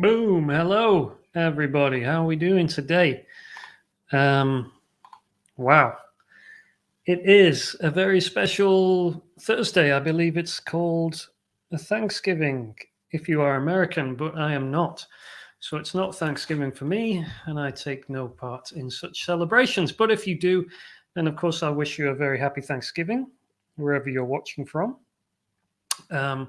Boom. Hello, everybody. How are we doing today? Wow. It is a very special Thursday. I believe it's called a Thanksgiving if you are American, but I am not. So it's not Thanksgiving for me, and I take no part in such celebrations. But if you do, then of course I wish you a very happy Thanksgiving, wherever you're watching from. Um,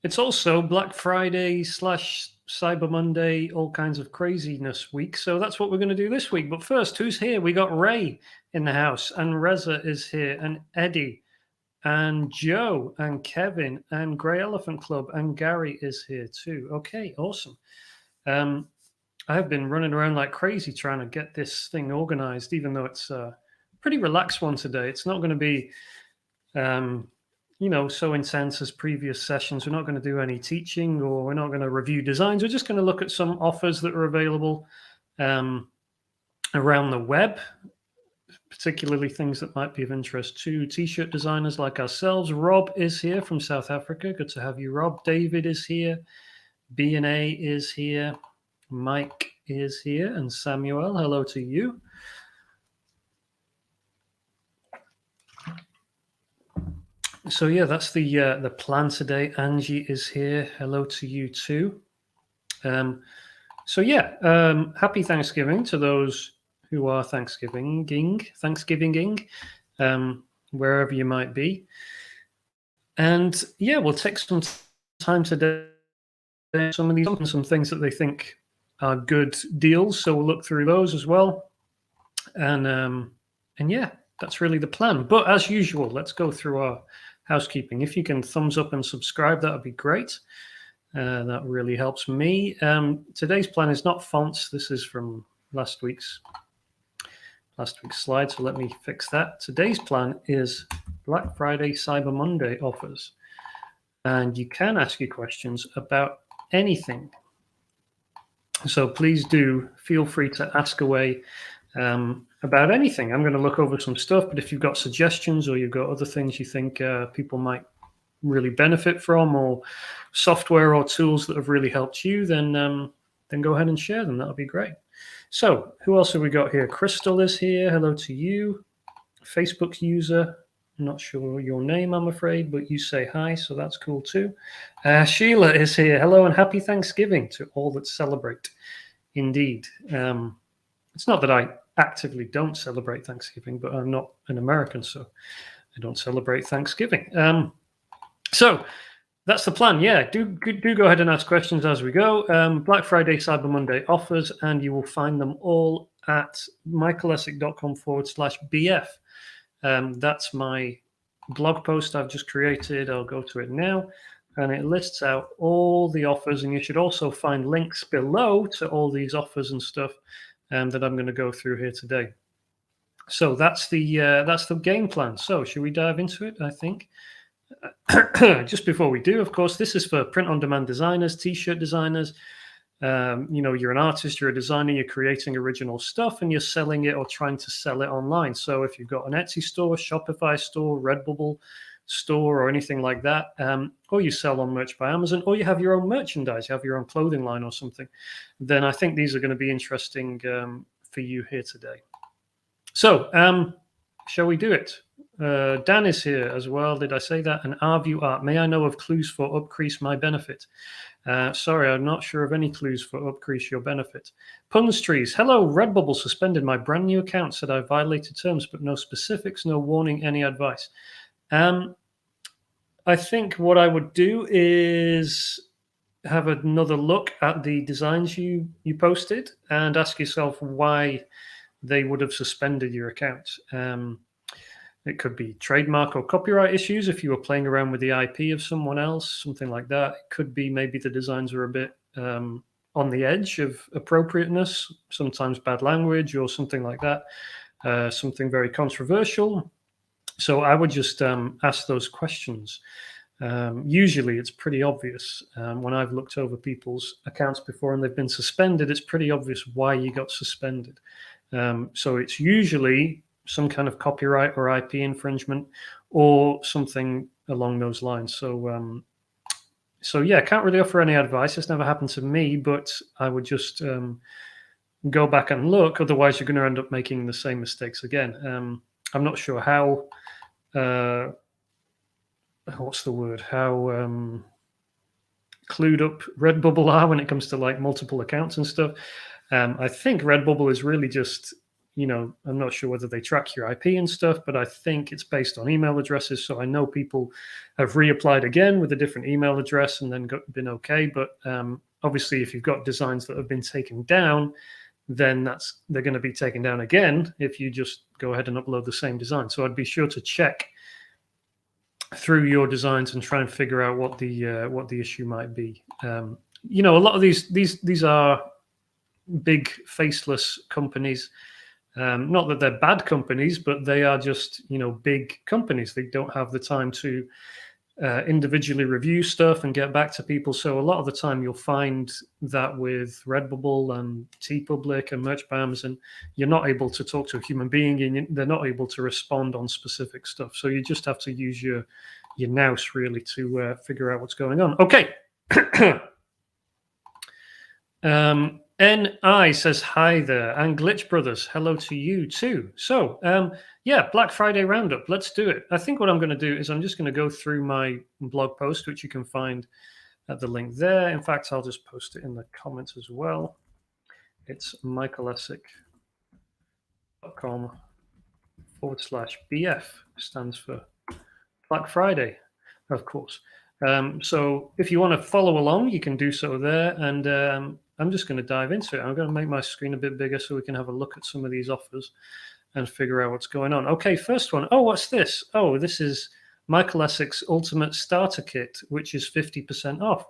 It's also Black Friday slash Cyber Monday, all kinds of craziness week. So that's what we're going to do this week. But first, who's here? We got Ray in the house, and Reza is here, and Eddie, and Joe, and Kevin, and Grey Elephant Club, and Gary is here too. Okay, awesome. Um, I've been running around like crazy trying to get this thing organized, even though it's a pretty relaxed one today. It's not going to be um, so intense as previous sessions. We're not going to do any teaching, or we're not going to review designs. We're just going to look at some offers that are available around the web, particularly things that might be of interest to t-shirt designers like ourselves. Rob is here from South Africa. Good to have you, Rob. David is here. B&A is here. Mike is here. And Samuel, hello to you. So yeah, that's the plan today. Angie is here. Hello to you too. Happy Thanksgiving to those who are Thanksgivinging, wherever you might be. And yeah, we'll take some time today. Some of these, some things that they think are good deals. So we'll look through those as well. And yeah, that's really the plan. But as usual, let's go through our housekeeping. If you can thumbs up and subscribe, that would be great. That really helps me. Today's plan is not fonts. This is from last week's slide. So let me fix that. Today's plan is Black Friday, Cyber Monday offers. And you can ask your questions about anything. So please do feel free to ask away about anything. I'm going to look over some stuff, but if you've got suggestions or you've got other things you think people might really benefit from, or software or tools that have really helped you, then go ahead and share them. That'll be great. So who else have we got here? Crystal is here. Hello to you. Facebook user. I'm not sure your name, I'm afraid, but you say hi, so that's cool too. Sheila is here. Hello and happy Thanksgiving to all that celebrate. Indeed. It's not that I actively don't celebrate Thanksgiving, but I'm not an American, so I don't celebrate Thanksgiving. So that's the plan. Yeah, do go ahead and ask questions as we go. Black Friday, Cyber Monday offers, and you will find them all at michaelessick.com/BF. That's my blog post I've just created. I'll go to it now, and it lists out all the offers, and you should also find links below to all these offers and stuff that I'm going to go through here today. So that's the game plan. So should we dive into it? I think. Just before we do, of course, this is for print-on-demand designers, t-shirt designers. You're an artist, you're a designer, you're creating original stuff, and you're selling it or trying to sell it online. So if you've got an Etsy store, Shopify store, Redbubble store, or anything like that, or you sell on Merch by Amazon, or you have your own merchandise, you have your own clothing line or something, then I think these are going to be interesting for you here today. So shall we do it? Dan is here as well. Did I say that? And Arview Art. May I know of clues for upcrease my benefit? Sorry, I'm not sure of any clues for upcrease your benefit. Puns Trees. Hello, Redbubble suspended my brand new account. Said I violated terms, but no specifics, no warning, any advice. I think what I would do is have another look at the designs you posted and ask yourself why they would have suspended your account. It could be trademark or copyright issues if you were playing around with the IP of someone else, something like that. It could be maybe the designs are a bit on the edge of appropriateness, sometimes bad language or something like that, something very controversial. So I would just ask those questions. Usually it's pretty obvious. When I've looked over people's accounts before and they've been suspended, it's pretty obvious why you got suspended. So it's usually some kind of copyright or IP infringement or something along those lines. So So yeah, can't really offer any advice. It's never happened to me, but I would just go back and look. Otherwise, you're going to end up making the same mistakes again. I'm not sure how. What's the word? How clued up Redbubble are when it comes to like multiple accounts and stuff. I think Redbubble is really just, I'm not sure whether they track your IP and stuff, but I think it's based on email addresses. So I know people have reapplied again with a different email address and then been okay. But obviously, if you've got designs that have been taken down, then they're going to be taken down again if you just go ahead and upload the same design. So I'd be sure to check through your designs and try and figure out what the issue might be. A lot of these are big faceless companies. Not that they're bad companies, but they are just big companies. They don't have the time to individually review stuff and get back to people. So a lot of the time you'll find that with Redbubble and TeePublic and Merchbams, and you're not able to talk to a human being and they're not able to respond on specific stuff. So you just have to use your nous really to figure out what's going on. Okay. NI says hi there, and Glitch Brothers, hello to you too. So yeah, Black Friday roundup, let's do it. I think what I'm going to do is I'm just going to go through my blog post, which you can find at the link there. In fact, I'll just post it in the comments as well. It's michaelessic.com/BF, stands for Black Friday, of course. So if you want to follow along, you can do so there. And I'm just going to dive into it. I'm going to make my screen a bit bigger so we can have a look at some of these offers and figure out what's going on. Okay, first one. Oh, what's this? Oh, this is Michael Essex's Ultimate Starter Kit, which is 50% off.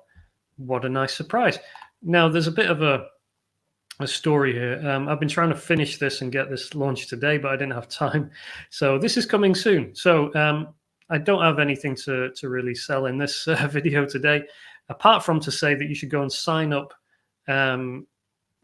What a nice surprise. Now, there's a bit of a story here. I've been trying to finish this and get this launched today, but I didn't have time. So this is coming soon. So I don't have anything to really sell in this video today, apart from to say that you should go and sign up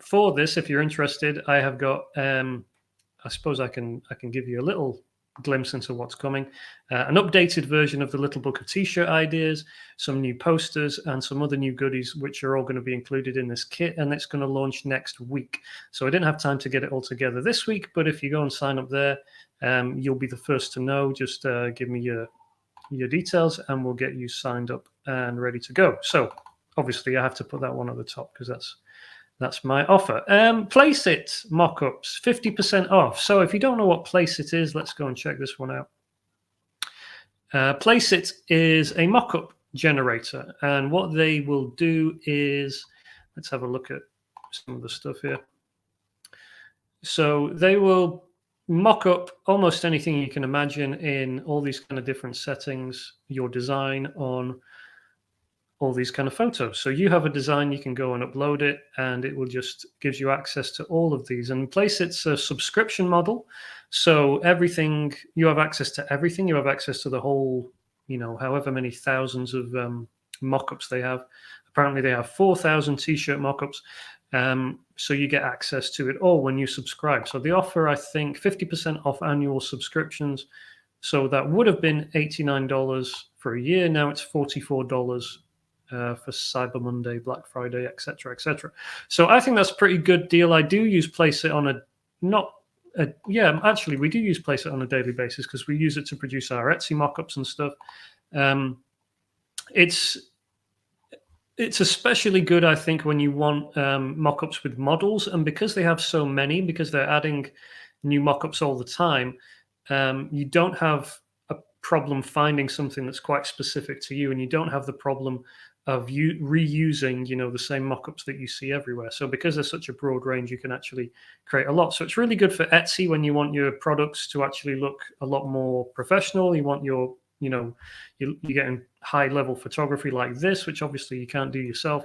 for this if you're interested. I have got, I suppose I can give you a little glimpse into what's coming. An updated version of the Little Book of T-shirt ideas, some new posters, and some other new goodies, which are all going to be included in this kit, and it's going to launch next week. So I didn't have time to get it all together this week, but if you go and sign up there, you'll be the first to know. Just give me your details and we'll get you signed up and ready to go. So obviously I have to put that one at the top because that's my offer. Placeit mock-ups, 50% off. So if you don't know what Placeit is, let's go and check this one out. Placeit is a mock-up generator, and what they will do is, let's have a look at some of the stuff here. So they will mock up almost anything you can imagine in all these kind of different settings, your design on all these kind of photos. So you have a design, you can go and upload it, and it will just gives you access to all of these. And Placeit's a subscription model. So everything, you have access to everything. You have access to the whole, however many thousands of mock-ups they have. Apparently they have 4,000 t-shirt mock-ups. So you get access to it all when you subscribe. So the offer, I think, 50% off annual subscriptions. So that would have been $89 for a year. Now it's $44 for Cyber Monday, Black Friday, etc., etc. So I think that's a pretty good deal. I do use Placeit on actually we do use Placeit on a daily basis because we use it to produce our Etsy mock-ups and stuff. It's especially good, I think, when you want mock-ups with models, and because they have so many, because they're adding new mock-ups all the time, you don't have a problem finding something that's quite specific to you, and you don't have the problem of you reusing, the same mock-ups that you see everywhere. So because there's such a broad range, you can actually create a lot. So it's really good for Etsy when you want your products to actually look a lot more professional. You want your, you're getting high-level photography like this, which obviously you can't do yourself.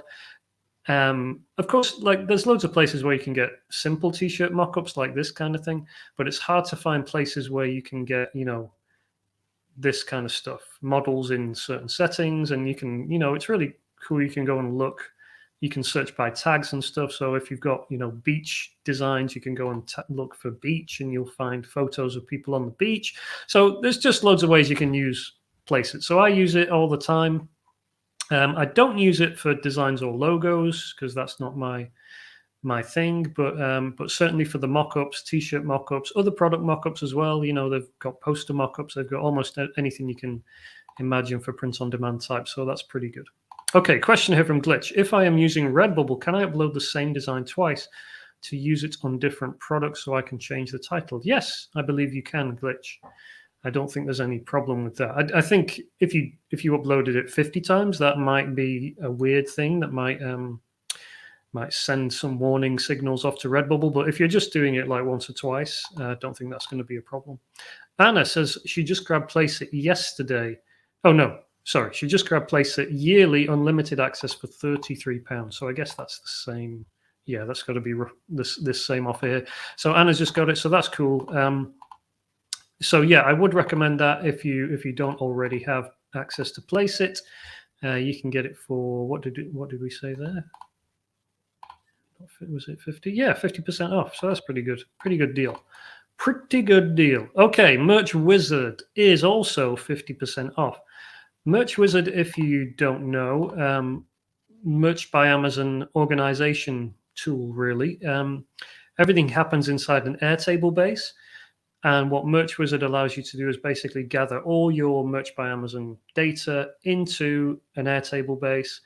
Of course, like there's loads of places where you can get simple t-shirt mock-ups like this kind of thing, but it's hard to find places where you can get, this kind of stuff, models in certain settings, and you can, it's really cool. You can go and look, you can search by tags and stuff. So if you've got, beach designs, you can go and look for beach and you'll find photos of people on the beach. So there's just loads of ways you can use Placeit. So I use it all the time. I don't use it for designs or logos because that's not my thing, but certainly for the mock-ups, t-shirt mock-ups, other product mock-ups as well. You know, they've got poster mock-ups, they've got almost anything you can imagine for print on demand type, so that's pretty good. Okay, question here from Glitch. If I am using Redbubble, can I upload the same design twice to use it on different products so I can change the title? Yes, I believe you can, Glitch. I don't think there's any problem with that. I think if you uploaded it 50 times, that might be a weird thing that might send some warning signals off to Redbubble. But if you're just doing it like once or twice, I don't think that's going to be a problem. Anna says she just grabbed Placeit yesterday. Oh, no, sorry. She just grabbed Placeit yearly unlimited access for £33. So I guess that's the same. Yeah, that's got to be this same offer here. So Anna's just got it. So that's cool. So yeah, I would recommend that if you don't already have access to Placeit. You can get it for, what did we say there? Was it 50? Yeah, 50% off. So that's pretty good. Pretty good deal. Pretty good deal. Okay, Merch Wizard is also 50% off. Merch Wizard, if you don't know, Merch by Amazon organization tool, really. Everything happens inside an Airtable base. And what Merch Wizard allows you to do is basically gather all your Merch by Amazon data into an Airtable base.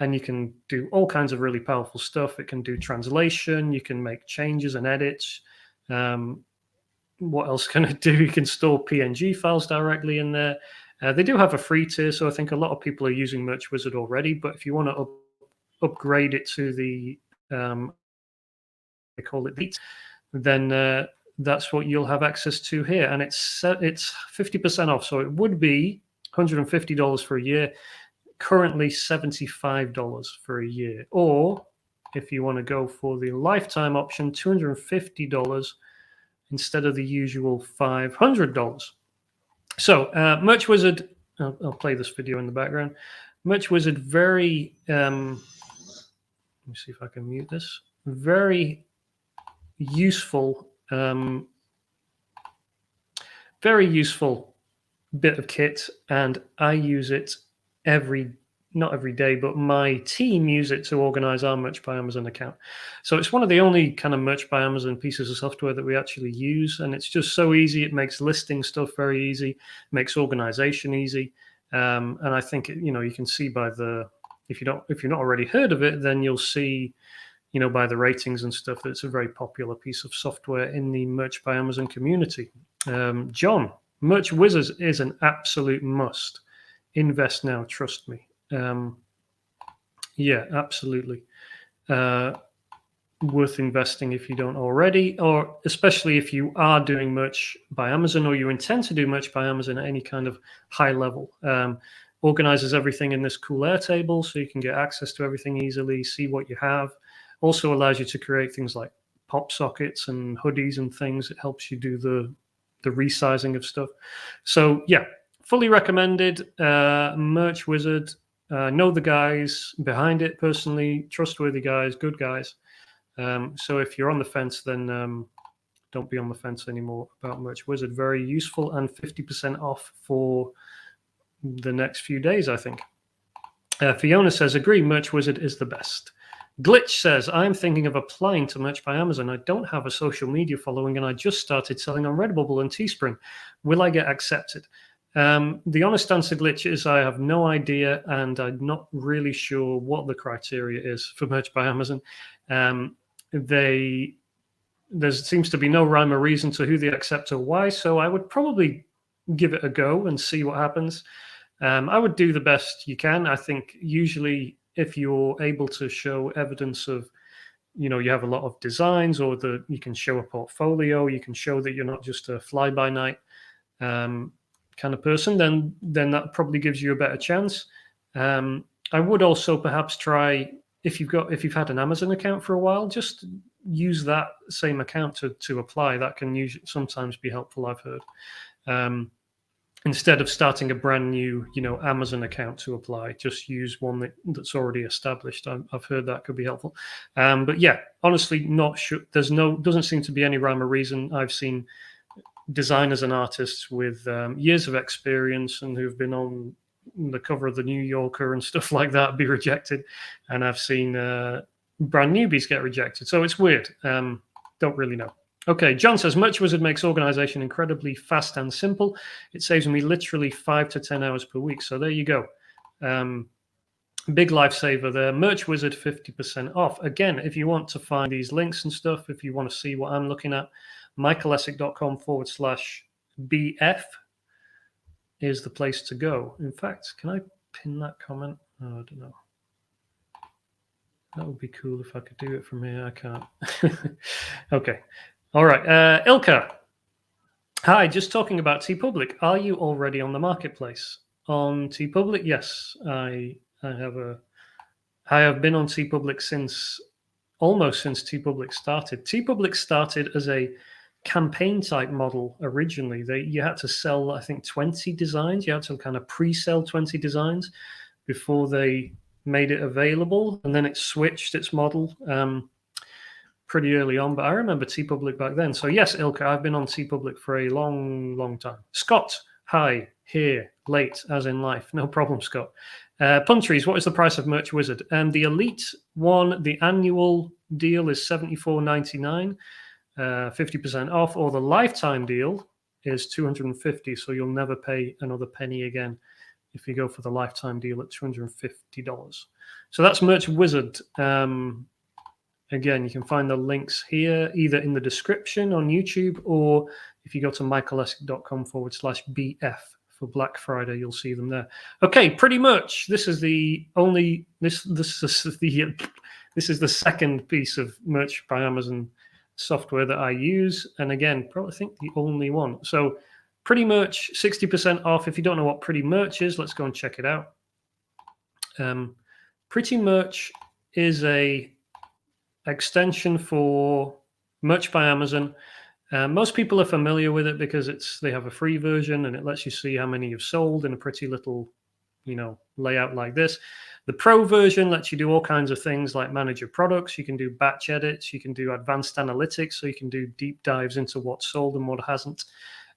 And you can do all kinds of really powerful stuff. It can do translation. You can make changes and edits. What else can it do? You can store PNG files directly in there. They do have a free tier, so I think a lot of people are using Merch Wizard already. But if you want to upgrade it to the, they call it the, then that's what you'll have access to here. And it's 50% off. So it would be $150 for a year. Currently $75 for a year, or if you want to go for the lifetime option, $250 instead of the usual $500. So Merch Wizard, I'll play this video in the background. Merch Wizard, very let me see if I can mute this. Very useful, very useful bit of kit, and I use it not every day, but my team use it to organize our Merch by Amazon account. So it's one of the only kind of Merch by Amazon pieces of software that we actually use, and it's just so easy. It makes listing stuff very easy, makes organization easy, and I think you can see by the if you're not already heard of it, then you'll see by the ratings and stuff that it's a very popular piece of software in the Merch by Amazon community. John, Merch Wizards is an absolute must. Invest now, trust me. Yeah, absolutely. Worth investing if you don't already, or especially if you are doing Merch by Amazon or you intend to do Merch by Amazon at any kind of high level. Organizes everything in this cool Airtable so you can get access to everything easily, see what you have. Also allows you to create things like pop sockets and hoodies and things. It helps you do the resizing of stuff. So yeah, fully recommended. Merch Wizard. Know the guys behind it personally, trustworthy guys, good guys. So if you're on the fence, then don't be on the fence anymore about Merch Wizard. Very useful and 50% off for the next few days, I think. Fiona says, agree, Merch Wizard is the best. Glitch says, I'm thinking of applying to Merch by Amazon. I don't have a social media following and I just started selling on Redbubble and Teespring. Will I get accepted? The honest answer, Glitch, is I have no idea, and I'm not really sure what the criteria is for Merch by Amazon. There seems to be no rhyme or reason to who they accept or why, so I would probably give it a go and see what happens. I would do the best you can. I think usually if you're able to show evidence of, you have a lot of designs, or you can show a portfolio, you can show that you're not just a fly-by-night kind of person, then that probably gives you a better chance. I would also perhaps try, if you've had an Amazon account for a while, just use that same account to apply. That can sometimes be helpful, I've heard. Instead of starting a brand new, Amazon account to apply, just use one that's already established. I've heard that could be helpful. But yeah, honestly, not sure. Doesn't seem to be any rhyme or reason. I've seen designers and artists with years of experience and who've been on the cover of the New Yorker and stuff like that be rejected, and I've seen brand newbies get rejected. So it's weird. Don't really know. Okay, John says, Merch Wizard makes organization incredibly fast and simple. It saves me literally 5 to 10 hours per week. So there you go. Big lifesaver there. Merch Wizard 50% off. Again, if you want to find these links and stuff, if you want to see what I'm looking at, michaelessick.com/BF is the place to go. In fact, can I pin that comment? Oh, I don't know. That would be cool if I could do it from here. I can't. Okay. All right. Ilka. Hi, just talking about TeePublic. Are you already on the marketplace? On TeePublic? Yes, I have been on TeePublic almost since TeePublic started. TeePublic started as a campaign type model originally. You had to sell, I think, 20 designs. You had to kind of pre-sell 20 designs before they made it available, and then it switched its model pretty early on. But I remember TeePublic back then. So yes, Ilka, I've been on TeePublic for a long time. Scott, hi, here, late as in life. No problem, Scott. Puntries, what is the price of Merch Wizard? The Elite one, the annual deal is $74.99, 50% off, or the lifetime deal is $250. So you'll never pay another penny again if you go for the lifetime deal at $250. So that's Merch Wizard. Again, you can find the links here, either in the description on YouTube, or if you go to michaelessick.com/BF for Black Friday, you'll see them there. Okay, pretty much. This is the second piece of merch by Amazon software that I use, and again, probably think the only one. So pretty much 60% off. If you don't know what Pretty Merch is, let's go and check it out. Pretty Merch is a extension for Merch by Amazon. Most people are familiar with it because they have a free version and it lets you see how many you've sold in a pretty little, layout like this. The Pro version lets you do all kinds of things like manage your products. You can do batch edits. You can do advanced analytics, so you can do deep dives into what's sold and what hasn't.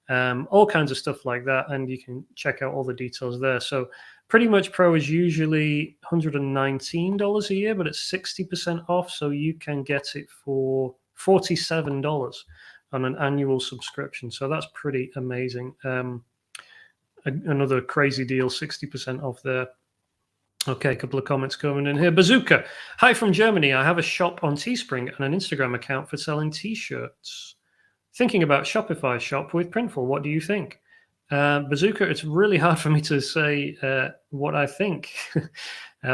All kinds of stuff like that, and you can check out all the details there. So Pretty Much Pro is usually $119 a year, but it's 60% off, so you can get it for $47 on an annual subscription. So that's pretty amazing. Another crazy deal, 60% off there. Okay, a couple of comments coming in here. Bazooka, hi from Germany. I have a shop on Teespring and an Instagram account for selling T-shirts. Thinking about Shopify shop with Printful. What do you think? Bazooka, it's really hard for me to say what I think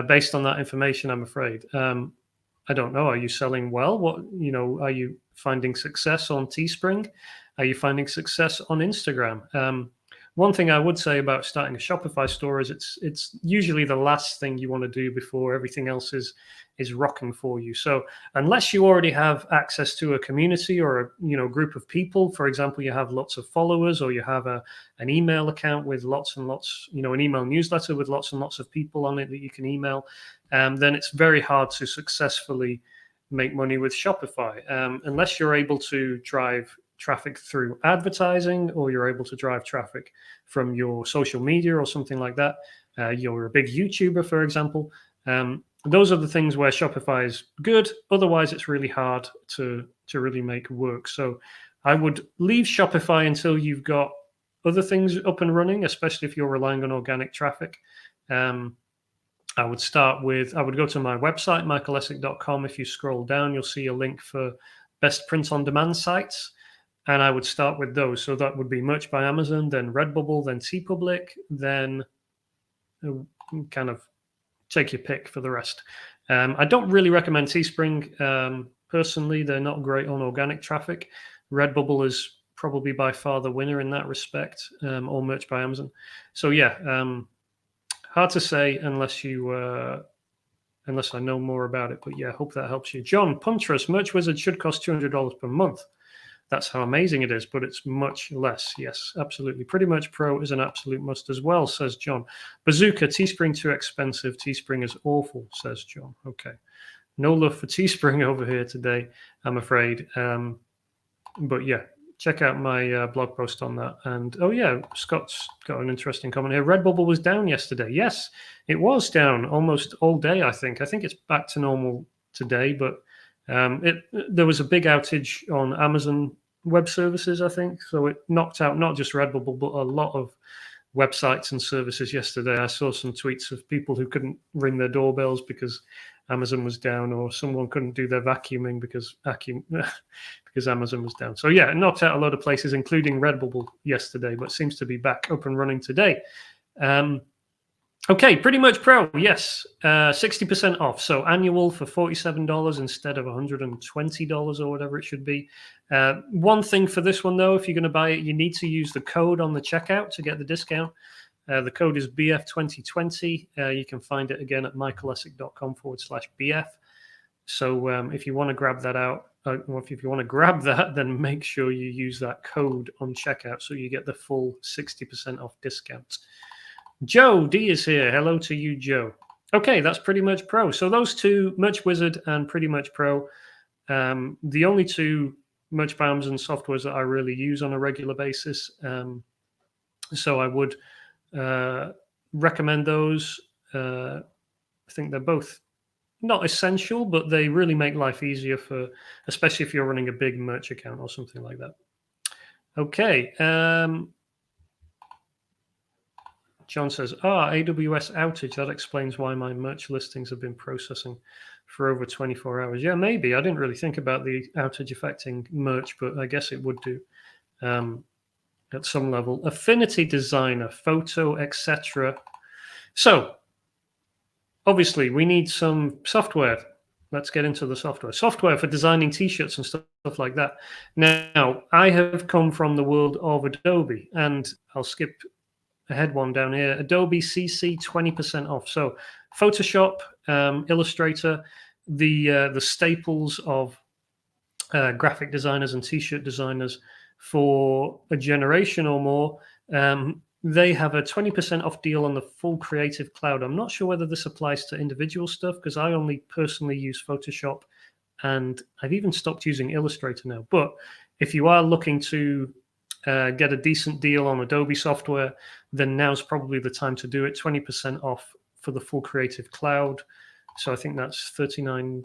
based on that information, I'm afraid. I don't know. Are you selling well? Are you finding success on Teespring? Are you finding success on Instagram? One thing I would say about starting a Shopify store is it's usually the last thing you want to do before everything else is rocking for you. So unless you already have access to a community or a group of people, for example, you have lots of followers, or you have an email account with lots and lots, an email newsletter with lots and lots of people on it that you can email, then it's very hard to successfully make money with Shopify unless you're able to drive traffic through advertising, or you're able to drive traffic from your social media or something like that. You're a big YouTuber, for example. Those are the things where Shopify is good. Otherwise, it's really hard to really make work. So I would leave Shopify until you've got other things up and running, especially if you're relying on organic traffic. I would go to my website, michaelessick.com. If you scroll down, you'll see a link for best print-on-demand sites. And I would start with those. So that would be Merch by Amazon, then Redbubble, then TeePublic, then kind of take your pick for the rest. I don't really recommend Teespring. Personally, they're not great on organic traffic. Redbubble is probably by far the winner in that respect, or Merch by Amazon. So yeah, hard to say unless I know more about it. But yeah, hope that helps you. John, Puntress, Merch Wizard should cost $200 per month. That's how amazing it is, but it's much less. Yes, absolutely. Pretty Much Pro is an absolute must as well, says John. Bazooka, Teespring too expensive. Teespring is awful, says John. Okay. No love for Teespring over here today, I'm afraid. But yeah, check out my blog post on that. And oh yeah, Scott's got an interesting comment here. Redbubble was down yesterday. Yes, it was down almost all day. I think it's back to normal today, but there was a big outage on Amazon Web Services, I think. So it knocked out not just Redbubble, but a lot of websites and services yesterday. I saw some tweets of people who couldn't ring their doorbells because Amazon was down, or someone couldn't do their vacuuming because Amazon was down. So yeah, it knocked out a lot of places, including Redbubble yesterday, but seems to be back up and running today. Okay, Pretty Much Pro, yes, 60% off. So annual for $47 instead of $120 or whatever it should be. One thing for this one, though, if you're going to buy it, you need to use the code on the checkout to get the discount. The code is BF2020. You can find it again at michaelessick.com/BF. So if you want to grab that out, or if you want to grab that, then make sure you use that code on checkout so you get the full 60% off discount. Joe D is here. Hello to you, Joe. Okay, that's Pretty Much Pro. So those two, Much Wizard and Pretty Much Pro, the only two Much by Amazon softwares that I really use on a regular basis. So I would recommend those. I think they're both not essential, but they really make life easier especially if you're running a big merch account or something like that. Okay. John says, AWS outage. That explains why my merch listings have been processing for over 24 hours. Yeah, maybe. I didn't really think about the outage affecting merch, but I guess it would do at some level. Affinity Designer, photo, etc. So, obviously, we need some software. Let's get into the software. Software for designing T-shirts and stuff like that. Now, I have come from the world of Adobe, and I'll skip ahead one down here. Adobe CC 20% off. So Photoshop, Illustrator, the staples of graphic designers and T-shirt designers for a generation or more. They have a 20% off deal on the full Creative Cloud. I'm not sure whether this applies to individual stuff because I only personally use Photoshop, and I've even stopped using Illustrator now. But if you are looking to get a decent deal on Adobe software, then now's probably the time to do it. 20% off for the full Creative Cloud. So I think that's £39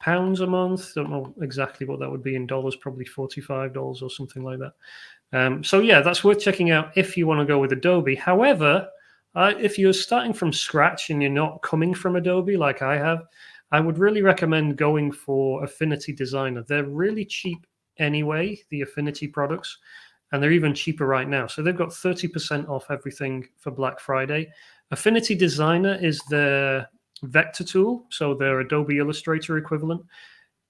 a month. Don't know exactly what that would be in dollars, probably $45 or something like that. So yeah, that's worth checking out if you want to go with Adobe. However, if you're starting from scratch and you're not coming from Adobe like I have, I would really recommend going for Affinity Designer. They're really cheap anyway, the Affinity products. And they're even cheaper right now. So they've got 30% off everything for Black Friday. Affinity Designer is their vector tool, so their Adobe Illustrator equivalent.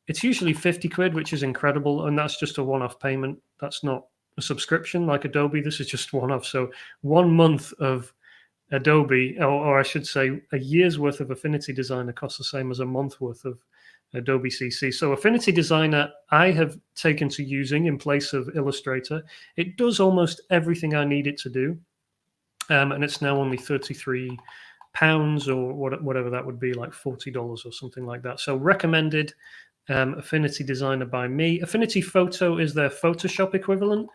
It's usually 50 quid, which is incredible. And that's just a one-off payment. That's not a subscription like Adobe. This is just one-off. So 1 month of Adobe, or I should say a year's worth of Affinity Designer costs the same as a month worth of Adobe CC. So Affinity Designer I have taken to using in place of Illustrator. It does almost everything I need it to do. And it's now only £33 or whatever that would be, like $40 or something like that. So recommended Affinity Designer by me. Affinity Photo is their Photoshop equivalent.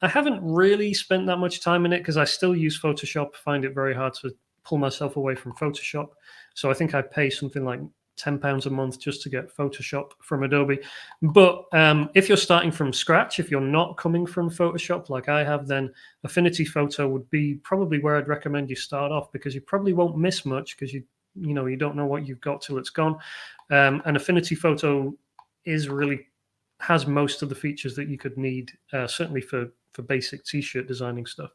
I haven't really spent that much time in it because I still use Photoshop. Find it very hard to pull myself away from Photoshop. So I think I pay something like £10 a month just to get Photoshop from Adobe. But if you're starting from scratch, if you're not coming from Photoshop like I have, then Affinity Photo would be probably where I'd recommend you start off, because you probably won't miss much because you don't know what you've got till it's gone. And Affinity Photo has most of the features that you could need, certainly for basic T-shirt designing stuff.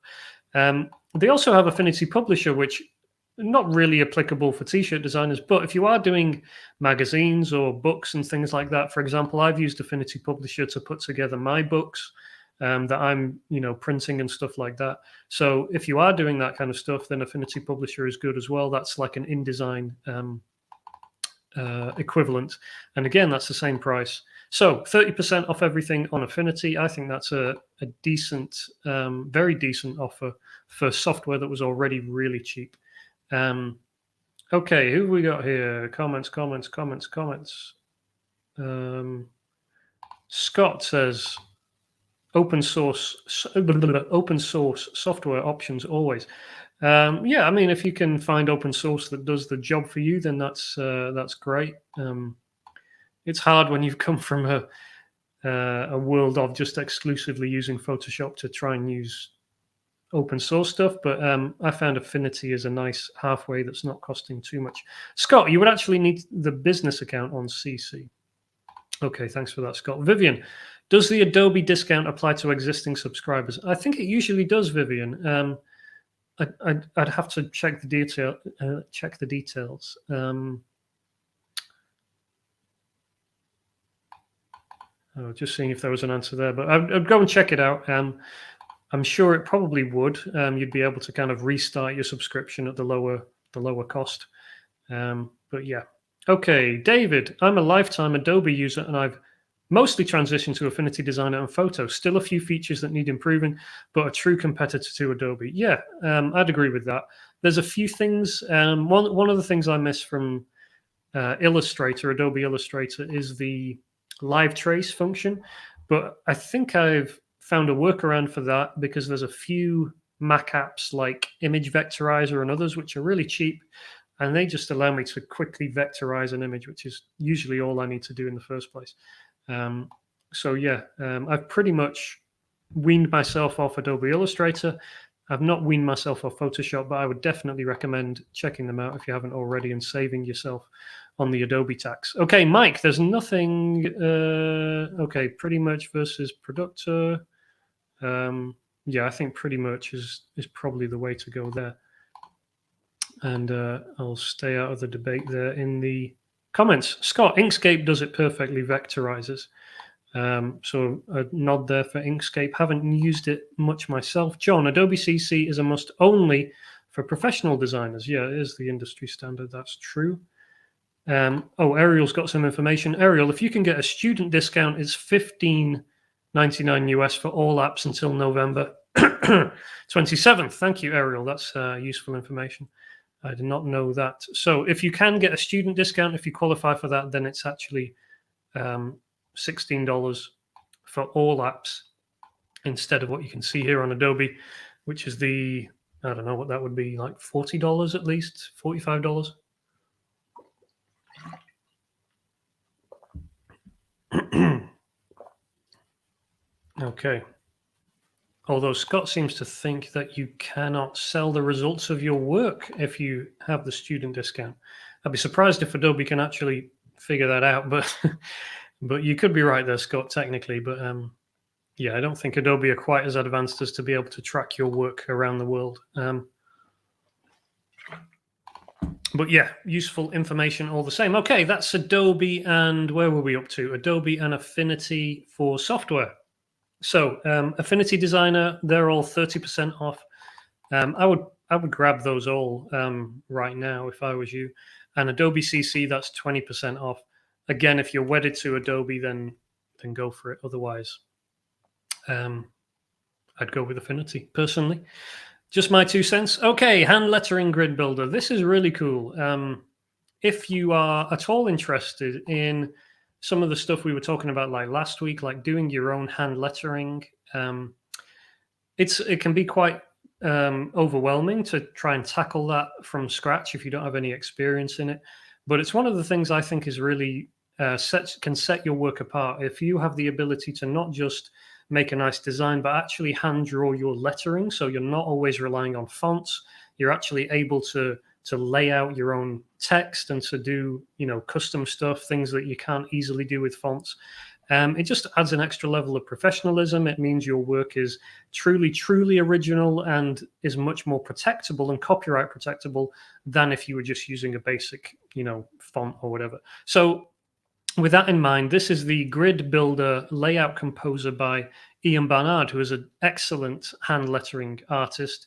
They also have Affinity Publisher, which not really applicable for T-shirt designers, but if you are doing magazines or books and things like that, for example, I've used Affinity Publisher to put together my books that I'm, printing and stuff like that. So if you are doing that kind of stuff, then Affinity Publisher is good as well. That's like an InDesign equivalent. And again, that's the same price. So 30% off everything on Affinity. I think that's a decent, very decent offer for software that was already really cheap. Okay, who have we got here? Comments. Scott says, open source software options always. Yeah, I mean, if you can find open source that does the job for you, then that's great. It's hard when you've come from a world of just exclusively using Photoshop to try and use open source stuff, but I found Affinity is a nice halfway that's not costing too much. Scott, you would actually need the business account on CC. Okay, thanks for that, Scott. Vivian, does the Adobe discount apply to existing subscribers? I think it usually does, Vivian. I'd have to check the detail. Check the details. Just seeing if there was an answer there, but I'd go and check it out. I'm sure it probably would. You'd be able to kind of restart your subscription at the lower cost. But yeah. Okay, David, I'm a lifetime Adobe user and I've mostly transitioned to Affinity Designer and Photo. Still a few features that need improving, but a true competitor to Adobe. Yeah, I'd agree with that. There's a few things. One of the things I miss from Illustrator, Adobe Illustrator, is the live trace function. But I think I've found a workaround for that because there's a few Mac apps like Image Vectorizer and others which are really cheap, and they just allow me to quickly vectorize an image, which is usually all I need to do in the first place. So yeah, I've pretty much weaned myself off Adobe Illustrator. I've not weaned myself off Photoshop, but I would definitely recommend checking them out if you haven't already and saving yourself on the Adobe tax. Okay, Mike, there's nothing. Okay, pretty much versus Productor. Yeah, I think pretty much is probably the way to go there. And I'll stay out of the debate there in the comments. Scott, Inkscape does it perfectly, vectorizes. So a nod there for Inkscape. Haven't used it much myself. John, Adobe CC is a must only for professional designers. Yeah, it is the industry standard. That's true. Oh, Ariel's got some information. Ariel, if you can get a student discount, it's $15.99 US for all apps until November 27th. Thank you, Ariel. That's useful information. I did not know that. So if you can get a student discount, if you qualify for that, then it's actually $16 for all apps instead of what you can see here on Adobe, which is the, I don't know what that would be, like $40 at least, $45. Okay. Although Scott seems to think that you cannot sell the results of your work if you have the student discount. I'd be surprised if Adobe can actually figure that out, but but you could be right there, Scott, technically. But yeah, I don't think Adobe are quite as advanced as to be able to track your work around the world. But yeah, useful information all the same. Okay, that's Adobe, and where were we up to? Adobe and Affinity for software. So Affinity Designer, they're all 30% off. I would grab those all right now if I was you. And Adobe CC, that's 20% off. Again, if you're wedded to Adobe, then go for it. Otherwise, I'd go with Affinity personally. Just my 2 cents. Okay, hand lettering grid builder. This is really cool. If you are at all interested in some of the stuff we were talking about like last week, like doing your own hand lettering, it can be quite overwhelming to try and tackle that from scratch if you don't have any experience in it. But it's one of the things I think is really can set your work apart. If you have the ability to not just make a nice design, but actually hand draw your lettering, so you're not always relying on fonts. You're actually able to lay out your own text and to do, custom stuff, things that you can't easily do with fonts. It just adds an extra level of professionalism. It means your work is truly original and is much more protectable and copyright protectable than if you were just using a basic, font or whatever. So with that in mind, this is the Grid Builder Layout Composer by Ian Barnard, who is an excellent hand lettering artist.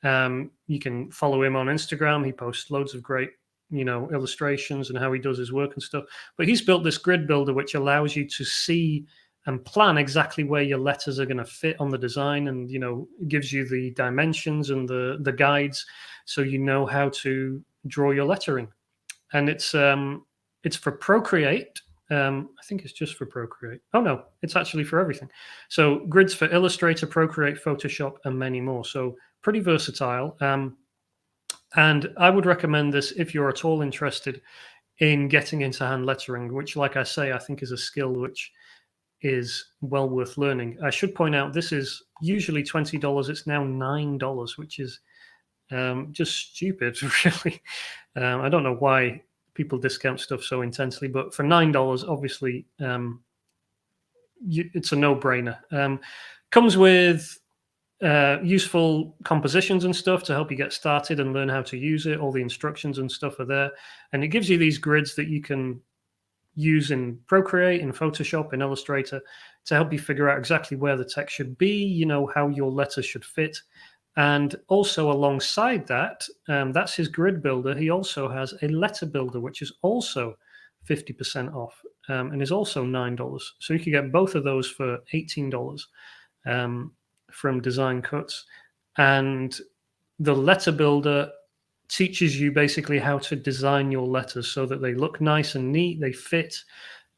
You can follow him on Instagram. He posts loads of great, illustrations and how he does his work and stuff. But he's built this grid builder, which allows you to see and plan exactly where your letters are going to fit on the design, and gives you the dimensions and the guides, so you know how to draw your lettering. And it's for Procreate. I think it's just for Procreate. Oh no, it's actually for everything. So grids for Illustrator, Procreate, Photoshop, and many more. So pretty versatile. And I would recommend this if you're at all interested in getting into hand lettering, which, like I say, I think is a skill which is well worth learning. I should point out this is usually $20. It's now $9, which is just stupid, really. I don't know why people discount stuff so intensely, but for $9, obviously, it's a no-brainer. Comes with useful compositions and stuff to help you get started and learn how to use it. All the instructions and stuff are there, and it gives you these grids that you can use in Procreate, in Photoshop, in Illustrator to help you figure out exactly where the text should be, how your letters should fit. And also alongside that, that's his grid builder. He also has a letter builder, which is also 50% off and is also $9. So you can get both of those for $18 from Design Cuts. And the letter builder teaches you basically how to design your letters so that they look nice and neat, they fit,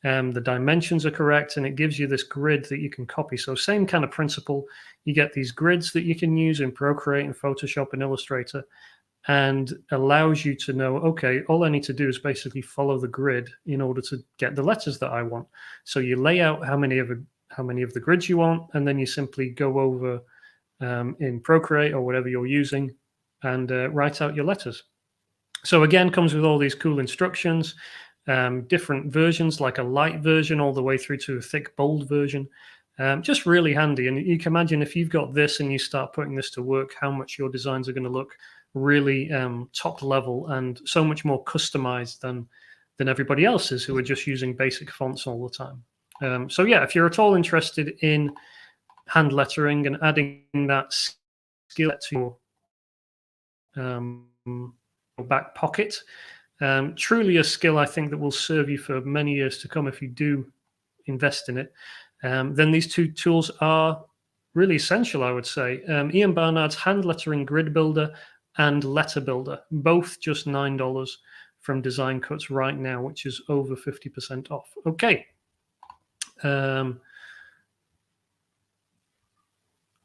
the dimensions are correct, and it gives you this grid that you can copy. So same kind of principle. You get these grids that you can use in Procreate and Photoshop and Illustrator, and allows you to know, okay, all I need to do is basically follow the grid in order to get the letters that I want. So you lay out how many of the grids you want, and then you simply go over in Procreate or whatever you're using and write out your letters. So again, comes with all these cool instructions, different versions, like a light version all the way through to a thick, bold version. Just really handy. And you can imagine if you've got this and you start putting this to work, how much your designs are going to look really top level and so much more customized than everybody else's who are just using basic fonts all the time. So yeah, if you're at all interested in hand lettering and adding that skill to your back pocket, truly a skill I think that will serve you for many years to come if you do invest in it. Then these two tools are really essential, I would say. Ian Barnard's hand lettering grid builder and letter builder, both just $9 from Design Cuts right now, which is over 50% off. Okay.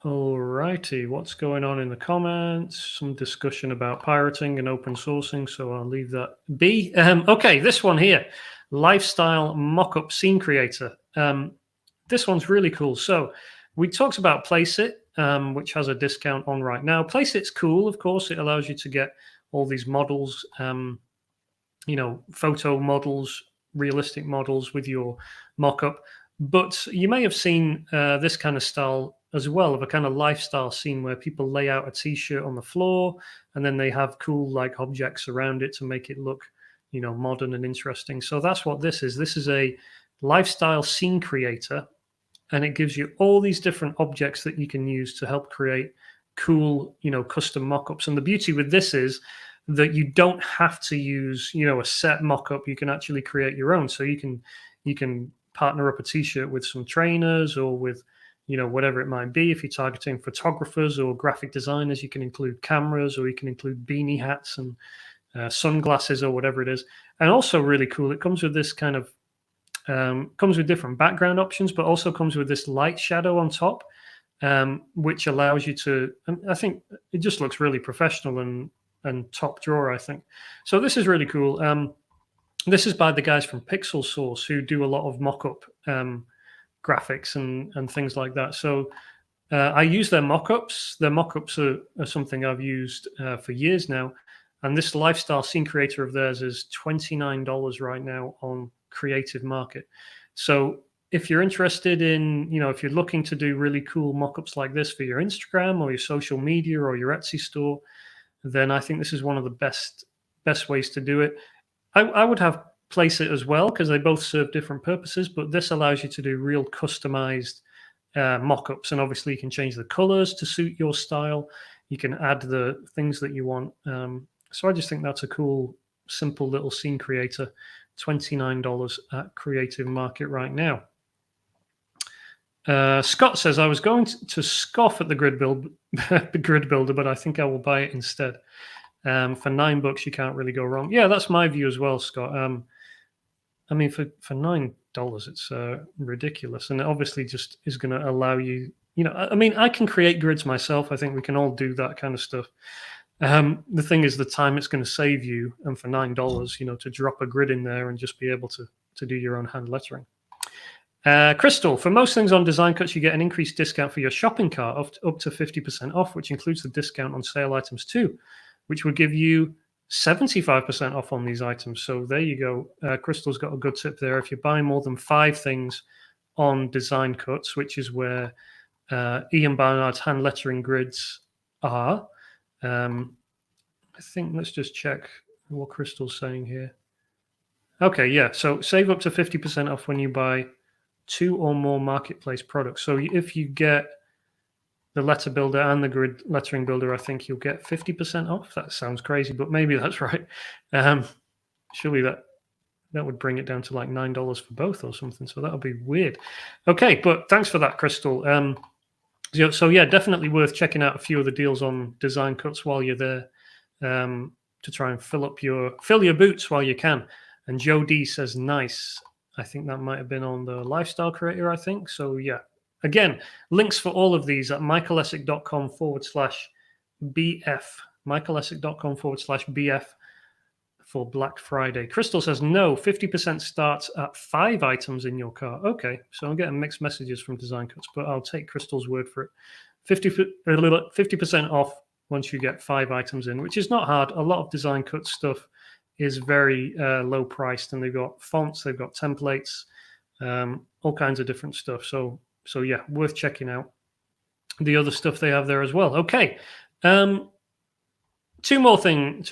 All righty, what's going on in the comments? Some discussion about pirating and open sourcing, so I'll leave that be. Okay, this one here, Lifestyle Mockup Scene Creator. This one's really cool. So we talked about Placeit, which has a discount on right now. Placeit's cool, of course. It allows you to get all these models, photo models, realistic models with your mockup. But you may have seen this kind of style as well, of a kind of lifestyle scene where people lay out a t-shirt on the floor and then they have cool like objects around it to make it look, modern and interesting. So that's what this is. This is a lifestyle scene creator, and it gives you all these different objects that you can use to help create cool, custom mock-ups. And the beauty with this is that you don't have to use, a set mock-up. You can actually create your own. So you can partner up a t-shirt with some trainers or with, whatever it might be. If you're targeting photographers or graphic designers, you can include cameras, or you can include beanie hats and sunglasses or whatever it is. And also really cool, it comes with this kind of comes with different background options, but also comes with this light shadow on top, which allows you to, I think it just looks really professional and top drawer, I think. So this is really cool. This is by the guys from Pixel Source, who do a lot of mock-up graphics and things like that. So I use their mock-ups. Their mock-ups are something I've used for years now. And this lifestyle scene creator of theirs is $29 right now on Creative Market. So if you're interested in, if you're looking to do really cool mock-ups like this for your Instagram or your social media or your Etsy store, then I think this is one of the best ways to do it. I would have Placeit as well, because they both serve different purposes, but this allows you to do real customized mock-ups, and obviously you can change the colors to suit your style. You can add the things that you want. So I just think that's a cool, simple little scene creator. $29 at Creative Market right now. Scott says, I was going to scoff at the grid builder, but I think I will buy it instead. For $9, you can't really go wrong. Yeah, that's my view as well, Scott. I mean, for $9, it's ridiculous, and it obviously just is going to allow you. I mean, I can create grids myself. I think we can all do that kind of stuff. The thing is, the time it's going to save you, and for $9, to drop a grid in there and just be able to do your own hand lettering. Crystal, for most things on Design Cuts, you get an increased discount for your shopping cart up to 50% off, which includes the discount on sale items too, which would give you 75% off on these items. So there you go. Crystal's got a good tip there. If you're buying more than 5 things on Design Cuts, which is where Ian Barnard's hand lettering grids are, I think let's just check what Crystal's saying here. Okay, yeah. So save up to 50% off when you buy 2 or more marketplace products. So if you get the letter builder and the grid lettering builder, I think you'll get 50% off. That sounds crazy, but maybe that's right. Surely that would bring it down to like $9 for both or something. So that'll be weird. Okay, but thanks for that, Crystal. So yeah, definitely worth checking out a few of the deals on Design Cuts while you're there, to try and fill your boots while you can. And Joe D says nice. I think that might have been on the Lifestyle Creator, I think. So yeah, again, links for all of these at michaelessick.com/BF. michaelessick.com/BF for Black Friday. Crystal says no, 50% starts at 5 items in your cart. Okay, so I'm getting mixed messages from Design Cuts, but I'll take Crystal's word for it. 50% off once you get 5 items in, which is not hard. A lot of Design Cuts stuff is very low priced, and they've got fonts, they've got templates, all kinds of different stuff. So yeah, worth checking out the other stuff they have there as well. Okay, 3 more things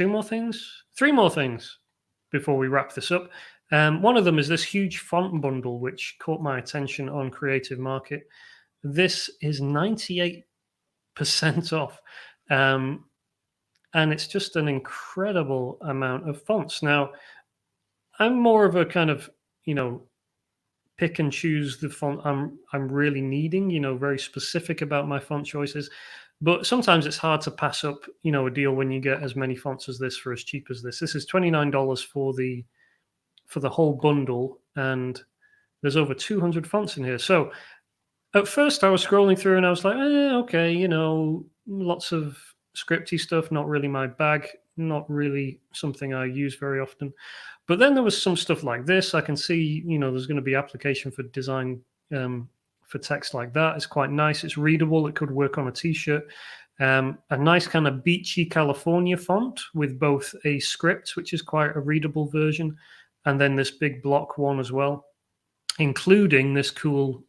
before we wrap this up. One of them is this huge font bundle, which caught my attention on Creative Market. This is 98% off. And it's just an incredible amount of fonts. Now, I'm more of a kind of, pick and choose the font I'm really needing, very specific about my font choices. But sometimes it's hard to pass up, a deal when you get as many fonts as this for as cheap as this. This is $29 for the whole bundle, and there's over 200 fonts in here. So at first I was scrolling through and I was like, okay, lots of scripty stuff, not really my bag, not really something I use very often. But then there was some stuff like this. I can see, there's going to be application for design for text like that. It's quite nice. It's readable. It could work on a t-shirt. A nice kind of beachy California font with both a script, which is quite a readable version, and then this big block one as well, including this cool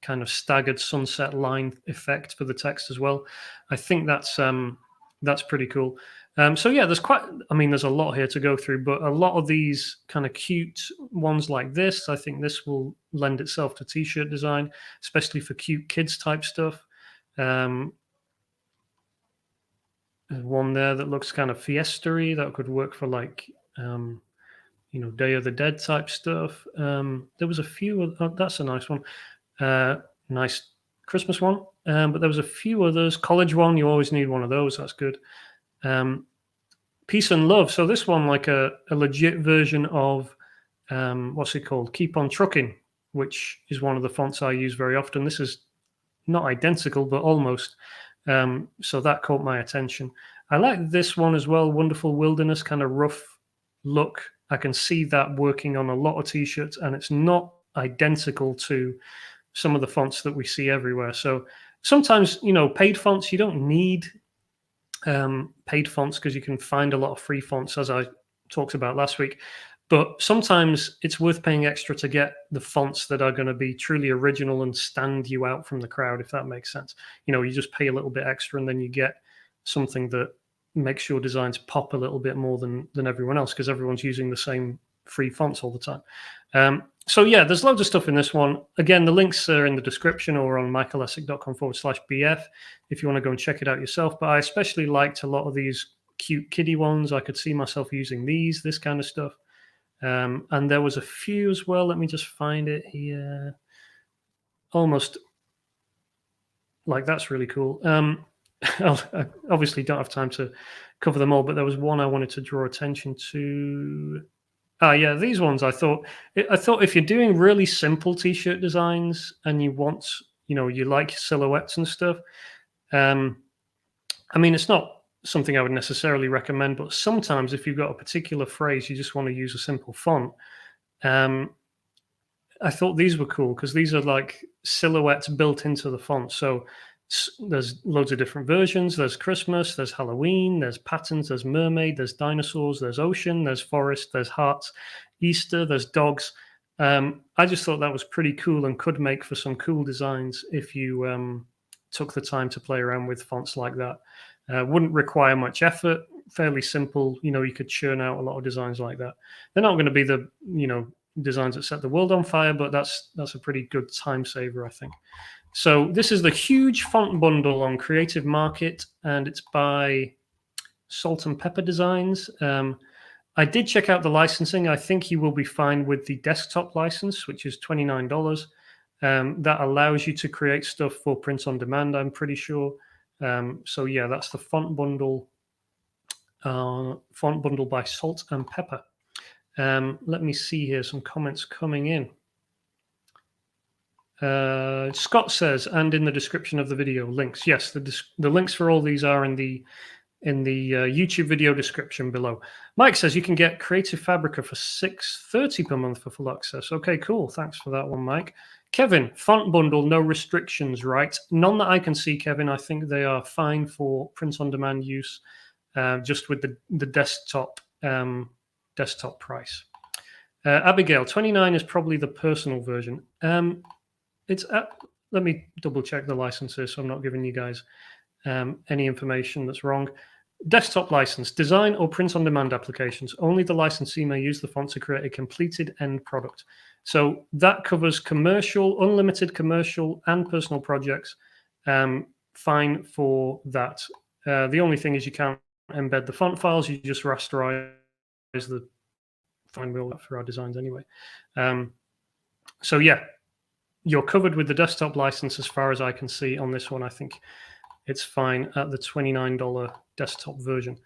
kind of staggered sunset line effect for the text as well. I think that's pretty cool. So yeah, there's a lot here to go through, but a lot of these kind of cute ones like this, I think this will lend itself to t-shirt design, especially for cute kids type stuff. There's one there that looks kind of fiesta-y that could work for like, Day of the Dead type stuff. There was a few, that's a nice one. Nice Christmas one. But there was a few others. College one, you always need one of those. That's good. Peace and Love. So this one, like a legit version of, what's it called? Keep on Trucking, which is one of the fonts I use very often. This is not identical, but almost. So that caught my attention. I like this one as well. Wonderful Wilderness, kind of rough look. I can see that working on a lot of t-shirts, and it's not identical to some of the fonts that we see everywhere. So sometimes, paid fonts, you don't need paid fonts because you can find a lot of free fonts, as I talked about last week. But sometimes it's worth paying extra to get the fonts that are going to be truly original and stand you out from the crowd, if that makes sense. You just pay a little bit extra and then you get something that makes your designs pop a little bit more than everyone else, because everyone's using the same free fonts all the time. So yeah, there's loads of stuff in this one. Again, the links are in the description or on michaelessick.com/BF if you want to go and check it out yourself. But I especially liked a lot of these cute kiddie ones. I could see myself using this kind of stuff. And there was a few as well. Let me just find it here. Almost like that's really cool. I obviously don't have time to cover them all, but there was one I wanted to draw attention to. Yeah, these ones I thought if you're doing really simple t-shirt designs and you want, you like silhouettes and stuff, I mean, it's not something I would necessarily recommend, but sometimes if you've got a particular phrase, you just want to use a simple font. I thought these were cool because these are like silhouettes built into the font. So there's loads of different versions. There's Christmas, there's Halloween, there's patterns, there's mermaid, there's dinosaurs, there's ocean, there's forest, there's hearts, Easter, there's dogs. I just thought that was pretty cool and could make for some cool designs if you took the time to play around with fonts like that. Wouldn't require much effort, fairly simple. You could churn out a lot of designs like that. They're not going to be the, designs that set the world on fire, but that's a pretty good time saver, I think. So this is the huge font bundle on Creative Market, and it's by Salt and Pepper Designs. I did check out the licensing. I think you will be fine with the desktop license, which is $29. That allows you to create stuff for print on demand, I'm pretty sure. So yeah, that's the font bundle by Salt and Pepper. Let me see here, some comments coming in. Scott says, and in the description of the video, links. Yes, the links for all these are in the YouTube video description below. Mike says you can get Creative Fabrica for $6.30 per month for full access. Okay, cool. Thanks for that one, Mike. Kevin, font bundle, no restrictions, right? None that I can see, Kevin. I think they are fine for print on demand use, just with the desktop price. Abigail, 29 is probably the personal version. Let me double check the licenses so I'm not giving you guys any information that's wrong. Desktop license, design or print on demand applications. Only the licensee may use the font to create a completed end product. So that covers commercial, unlimited commercial and personal projects. Fine for that. The only thing is you can't embed the font files. You just rasterize the fine wheel for our designs anyway. So yeah, you're covered with the desktop license as far as I can see on this one. I think it's fine at the $29 desktop version.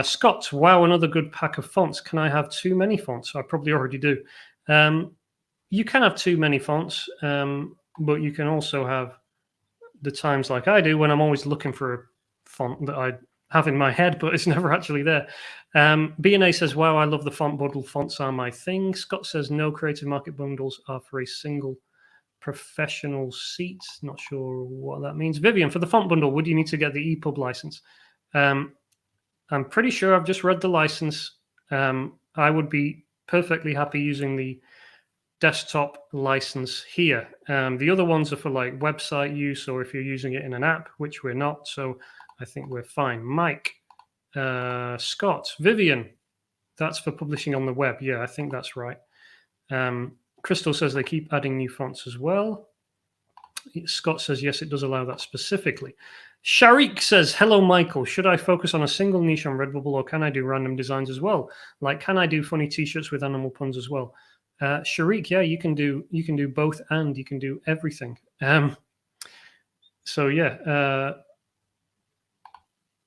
Scott, wow, another good pack of fonts. Can I have too many fonts? I probably already do. You can have too many fonts, but you can also have the times like I do when I'm always looking for a font that I have in my head, but it's never actually there. B&A says, wow, I love the font bundle. Fonts are my thing. Scott says, no, Creative Market bundles are for a single professional seat. Not sure what that means. Vivian, for the font bundle, would you need to get the EPUB license? I'm pretty sure I've just read the license. I would be perfectly happy using the desktop license here. The other ones are for like website use or if you're using it in an app, which we're not. So I think we're fine. Mike, Scott, Vivian, that's for publishing on the web. Yeah, I think that's right. Crystal says they keep adding new fonts as well. Scott says, yes, it does allow that specifically. Sharik says, hello, Michael. Should I focus on a single niche on Redbubble or can I do random designs as well? Like, can I do funny t-shirts with animal puns as well? Sharik, yeah, you can do both and you can do everything. So yeah,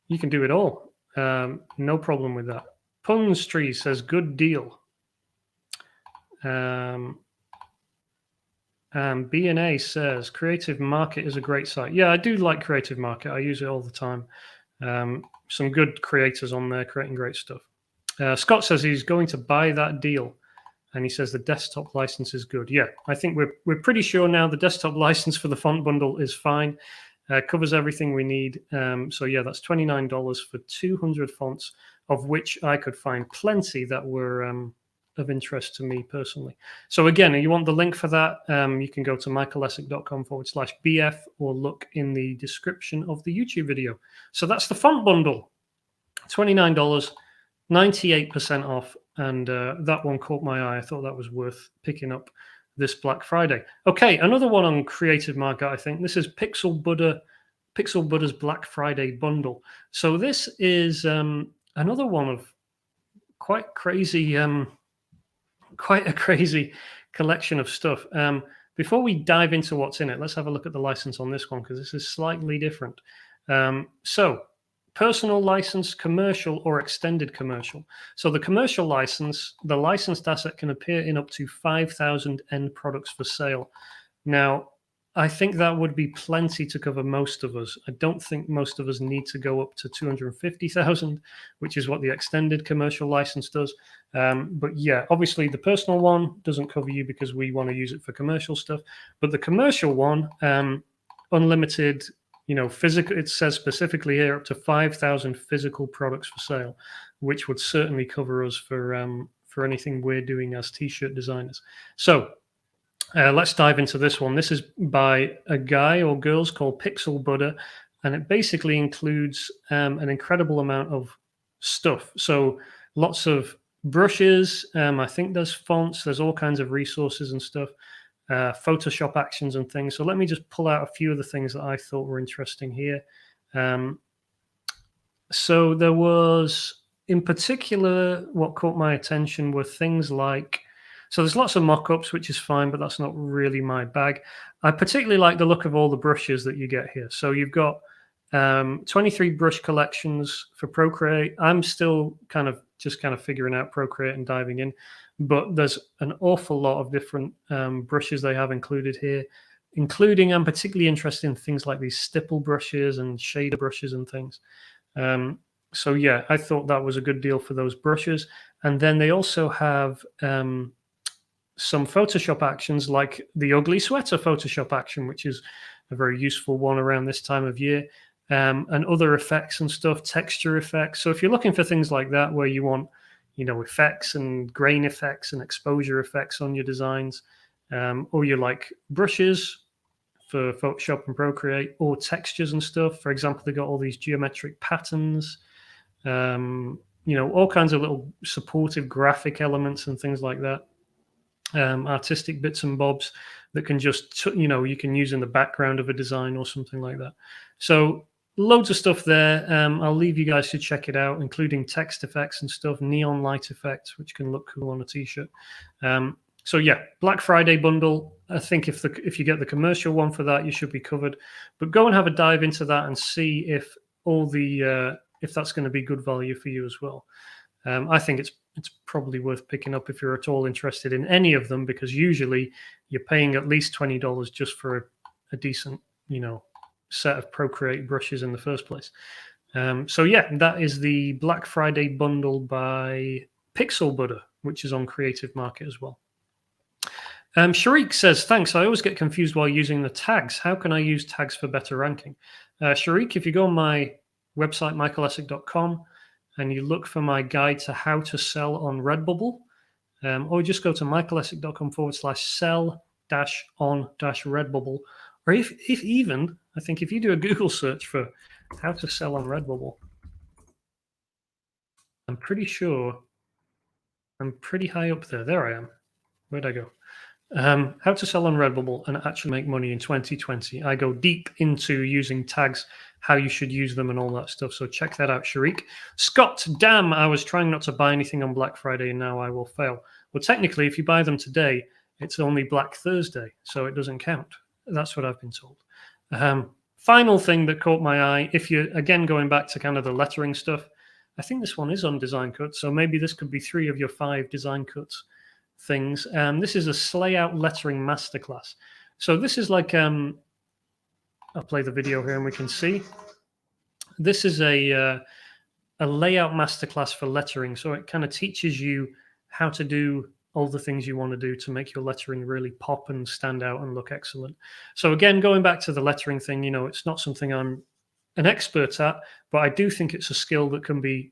you can do it all. No problem with that. Puns Tree says, good deal. B&A says Creative Market is a great site. Yeah, I do like Creative Market. I use it all the time. Some good creators on there creating great stuff. Scott says he's going to buy that deal, and he says the desktop license is good. Yeah, I think we're pretty sure now the desktop license for the font bundle is fine. Covers everything we need. So yeah, that's $29 for 200 fonts, of which I could find plenty that were of interest to me personally. So again, if you want the link for that, you can go to michaelessick.com/BF or look in the description of the YouTube video. So that's the font bundle, $29, 98% off. And that one caught my eye. I thought that was worth picking up this Black Friday. Okay, another one on Creative Market, I think. This is Pixel Buddha's Black Friday bundle. So this is another one of quite a crazy collection of stuff. Before we dive into what's in it, let's have a look at the license on this one because this is slightly different. So personal license, commercial, or extended commercial. So the commercial license, the licensed asset can appear in up to 5,000 end products for sale. Now, I think that would be plenty to cover most of us. I don't think most of us need to go up to 250,000, which is what the extended commercial license does. But yeah, obviously the personal one doesn't cover you because we want to use it for commercial stuff. But the commercial one, unlimited, physical, it says specifically here up to 5,000 physical products for sale, which would certainly cover us for anything we're doing as t-shirt designers. So let's dive into this one. This is by a guy or girls called Pixel Buddha, and it basically includes an incredible amount of stuff. So lots of brushes. I think there's fonts. There's all kinds of resources and stuff, Photoshop actions and things. So let me just pull out a few of the things that I thought were interesting here. So there was, in particular, what caught my attention were things like, so there's lots of mock-ups, which is fine, but that's not really my bag. I particularly like the look of all the brushes that you get here. So you've got 23 brush collections for Procreate. I'm still kind of figuring out Procreate and diving in, but there's an awful lot of different brushes they have included here, including, I'm particularly interested in things like these stipple brushes and shader brushes and things. So yeah, I thought that was a good deal for those brushes. And then they also have some Photoshop actions like the ugly sweater Photoshop action, which is a very useful one around this time of year, and other effects and stuff, texture effects. So if you're looking for things like that, where you want, effects and grain effects and exposure effects on your designs, or you like brushes for Photoshop and Procreate, or textures and stuff. For example, they got all these geometric patterns, all kinds of little supportive graphic elements and things like that. Artistic bits and bobs that can just, you can use in the background of a design or something like that. So loads of stuff there. I'll leave you guys to check it out, including text effects and stuff, neon light effects, which can look cool on a t-shirt. So yeah, Black Friday bundle. I think if you get the commercial one for that, you should be covered. But go and have a dive into that and see if if that's going to be good value for you as well. I think it's probably worth picking up if you're at all interested in any of them, because usually you're paying at least $20 just for a decent, set of Procreate brushes in the first place. So yeah, that is the Black Friday bundle by Pixel Buddha, which is on Creative Market as well. Sharik says, thanks. I always get confused while using the tags. How can I use tags for better ranking? Sharik, if you go on my website, michaelessick.com, and you look for my guide to how to sell on Redbubble, or just go to michaelessick.com/sell-on-Redbubble, or if even, I think if you do a Google search for how to sell on Redbubble, I'm pretty sure I'm pretty high up there. There I am. Where'd I go? How to sell on Redbubble and actually make money in 2020. I go deep into using tags, how you should use them and all that stuff. So check that out, Sharik. Scott, damn, I was trying not to buy anything on Black Friday and now I will fail. Well, technically, if you buy them today, it's only Black Thursday, so it doesn't count. That's what I've been told. Final thing that caught my eye, if you're, again, going back to kind of the lettering stuff, I think this one is on Design Cuts, so maybe this could be 3 of your 5 Design Cuts things. This is a Slayout Lettering Masterclass. So this is like, I'll play the video here and we can see. This is a layout masterclass for lettering. So it kind of teaches you how to do all the things you want to do to make your lettering really pop and stand out and look excellent. So again, going back to the lettering thing, it's not something I'm an expert at, but I do think it's a skill that could be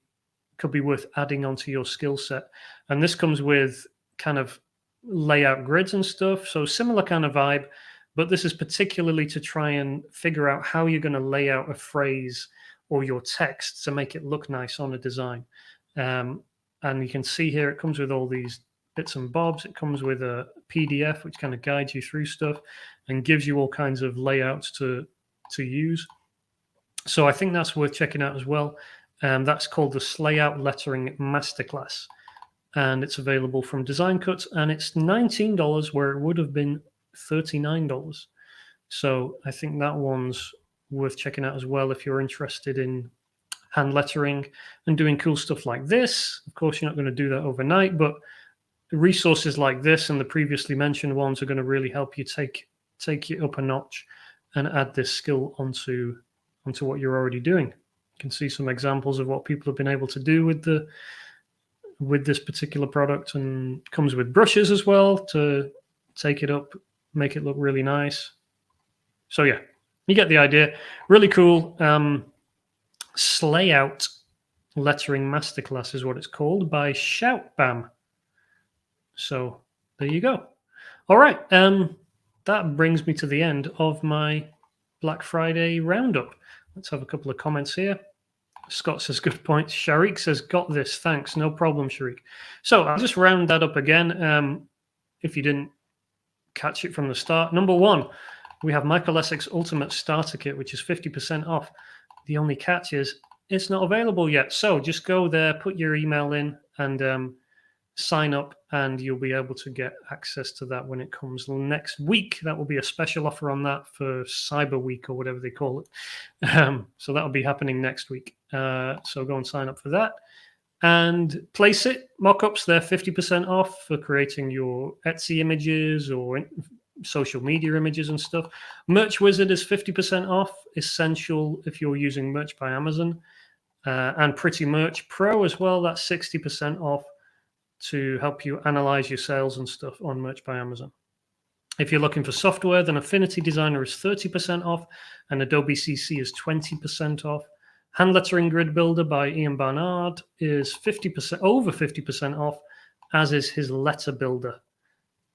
worth adding onto your skill set. And this comes with kind of layout grids and stuff. So similar kind of vibe, but this is particularly to try and figure out how you're going to lay out a phrase or your text to make it look nice on a design. And you can see here, it comes with all these bits and bobs. It comes with a PDF, which kind of guides you through stuff and gives you all kinds of layouts to use. So I think that's worth checking out as well. That's called the Slayout Lettering Masterclass. And it's available from Design Cuts, and it's $19 where it would have been $39. So I think that one's worth checking out as well if you're interested in hand lettering, and doing cool stuff like this. Of course, you're not going to do that overnight, but resources like this and the previously mentioned ones are going to really help you take it up a notch and add this skill onto what you're already doing. You can see some examples of what people have been able to do with this particular product, and comes with brushes as well to take it up, make it look really nice. So yeah, you get the idea. Really cool. Slayout Lettering Masterclass is what it's called, by Shoutbam. So there you go. All right. That brings me to the end of my Black Friday roundup. Let's have a couple of comments here. Scott says, good point. Sharik says, got this. Thanks. No problem, Sharik. So I'll just round that up again. If you didn't catch it from the start. Number one, we have Michael Essex Ultimate Starter Kit, which is 50% off. The only catch is it's not available yet. So just go there, put your email in, and sign up, and you'll be able to get access to that when it comes next week. That will be a special offer on that for Cyber Week or whatever they call it. So that'll be happening next week. So go and sign up for that. And Placeit mockups, they're 50% off for creating your Etsy images or social media images and stuff. Merch Wizard is 50% off, essential if you're using Merch by Amazon. And Pretty Merch Pro as well, that's 60% off to help you analyze your sales and stuff on Merch by Amazon. If you're looking for software, then Affinity Designer is 30% off and Adobe CC is 20% off. Hand Lettering Grid Builder by Ian Barnard is 50%, over 50% off, as is his Letter Builder,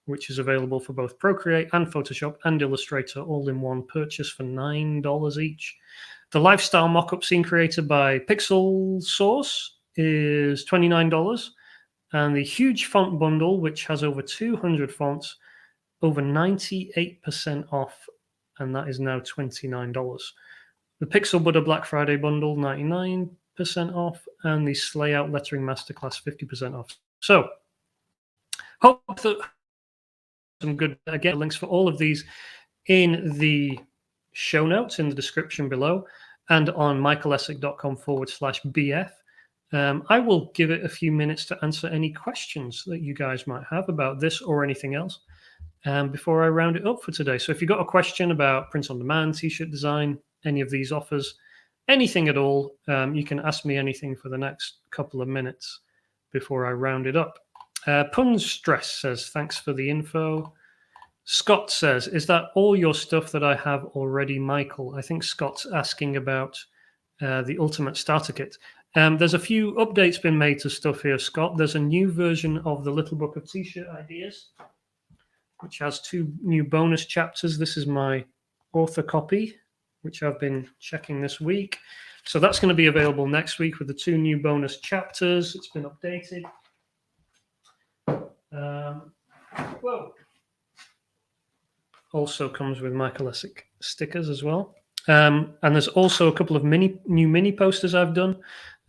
which is available for both Procreate and Photoshop and Illustrator, all in one purchase for $9 each. The Lifestyle Mockup Scene Creator by Pixel Source is $29. And the Huge Font Bundle, which has over 200 fonts, over 98% off, and that is now $29. The Pixel Buddha Black Friday Bundle, 99% off, and the Slayout Lettering Masterclass, 50% off. So, hope that some good, again, links for all of these in the show notes, in the description below, and on michaelessick.com/BF. I will give it a few minutes to answer any questions that you guys might have about this or anything else before I round it up for today. So if you've got a question about print on demand, t-shirt design, any of these offers, anything at all, you can ask me anything for the next couple of minutes before I round it up. Pun Stress says, thanks for the info. Scott says, is that all your stuff that I have already, Michael? I think Scott's asking about the Ultimate Starter Kit. There's a few updates been made to stuff here, Scott. There's a new version of the Little Book of T-shirt Ideas, which has 2 new bonus chapters. This is my author copy, which I've been checking this week. So that's going to be available next week with the 2 new bonus chapters. It's been updated. Whoa. Also comes with Michael Essex stickers as well. And there's also a couple of new mini posters I've done.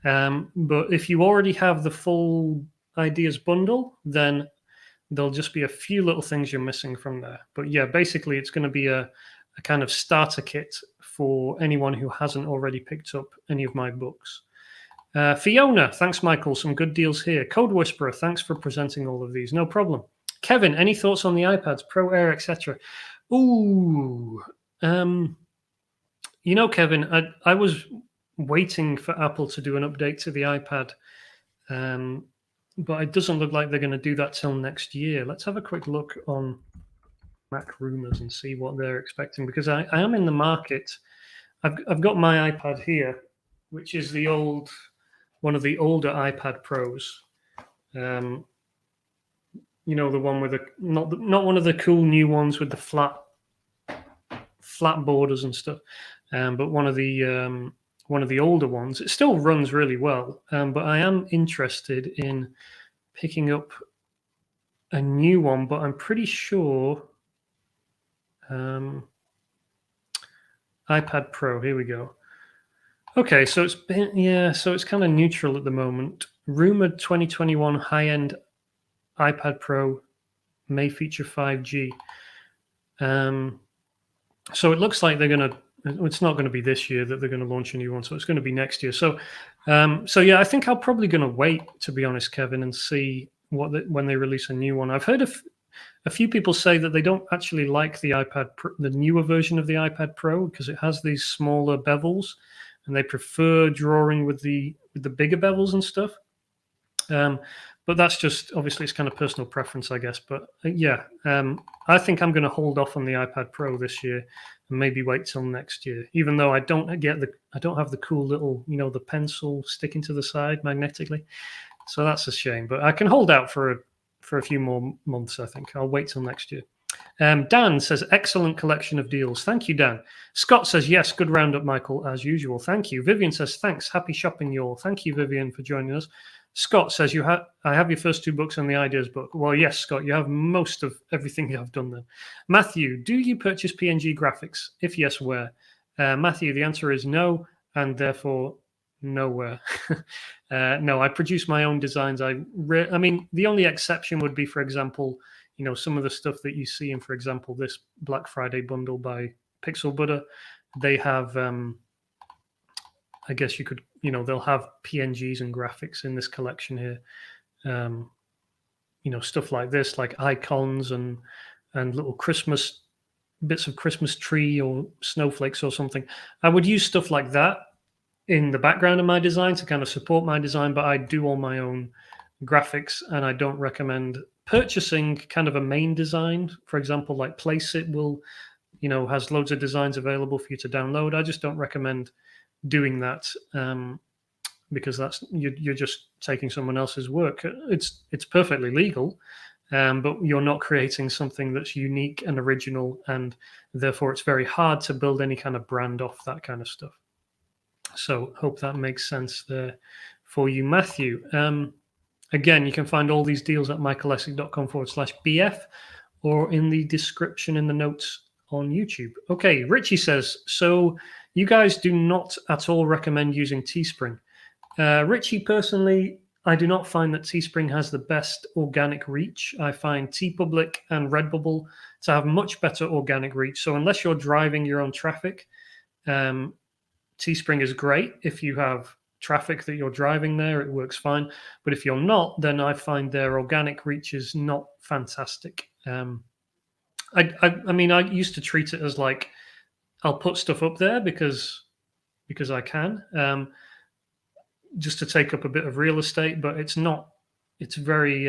But if you already have the full ideas bundle, then there'll just be a few little things you're missing from there. But yeah, basically it's going to be a kind of starter kit for anyone who hasn't already picked up any of my books. Fiona, thanks, Michael. Some good deals here. Code Whisperer, thanks for presenting all of these. No problem. Kevin, any thoughts on the iPads, Pro Air, etc.? Ooh, you know, Kevin, I was waiting for Apple to do an update to the iPad, but it doesn't look like they're going to do that till next year. Let's have a quick look on Mac Rumors and see what they're expecting, because I am in the market. I've got my iPad here, which is one of the older iPad Pros. You know, the one with not one of the cool new ones with the flat borders and stuff, but one of the older ones. It still runs really well, but I am interested in picking up a new one, but I'm pretty sure iPad Pro, here we go. Okay, so it's kind of neutral at the moment. Rumored 2021 high-end iPad Pro may feature 5G. So it looks like they're going to it's not going to be this year that they're going to launch a new one, so it's going to be next year. So yeah, I think I'm probably going to wait, to be honest, Kevin, and see when they release a new one. I've heard a few people say that they don't actually like the the newer version of the iPad Pro, because it has these smaller bevels, and they prefer drawing with the bigger bevels and stuff. But that's just, obviously, it's kind of personal preference, I guess. But yeah, I think I'm going to hold off on the iPad Pro this year and maybe wait till next year. Even though I don't have the cool little, the pencil sticking to the side magnetically. So that's a shame. But I can hold out for a few more months. I think I'll wait till next year. Dan says, excellent collection of deals. Thank you, Dan. Scott says, yes, good roundup, Michael, as usual. Thank you. Vivian says, thanks. Happy shopping, y'all. Thank you, Vivian, for joining us. Scott says, I have your first 2 books and the ideas book. Well, yes, Scott, you have most of everything I've done then. Matthew, do you purchase PNG graphics? If yes, where? Matthew, the answer is no, and therefore nowhere. No, I produce my own designs. I mean, the only exception would be, for example, some of the stuff that you see in, for example, this Black Friday bundle by Pixel Buddha. They have, I guess you could, they'll have PNGs and graphics in this collection here. Stuff like this, like icons and little Christmas bits of Christmas tree or snowflakes or something. I would use stuff like that in the background of my design to kind of support my design, but I do all my own graphics, and I don't recommend purchasing kind of a main design. For example, like Placeit has loads of designs available for you to download. I just don't recommend doing that, because that's you're just taking someone else's work. It's perfectly legal, but you're not creating something that's unique and original, and therefore it's very hard to build any kind of brand off that kind of stuff. So hope that makes sense there for you, Matthew. Again, you can find all these deals at michaelessick.com/BF or in the description in the notes on YouTube. Okay, Richie says, so you guys do not at all recommend using Teespring. Richie, personally, I do not find that Teespring has the best organic reach. I find TeePublic and Redbubble to have much better organic reach. So unless you're driving your own traffic, Teespring is great. If you have traffic that you're driving there, it works fine. But if you're not, then I find their organic reach is not fantastic. I mean, I used to treat it as like, I'll put stuff up there because I can, just to take up a bit of real estate, but it's very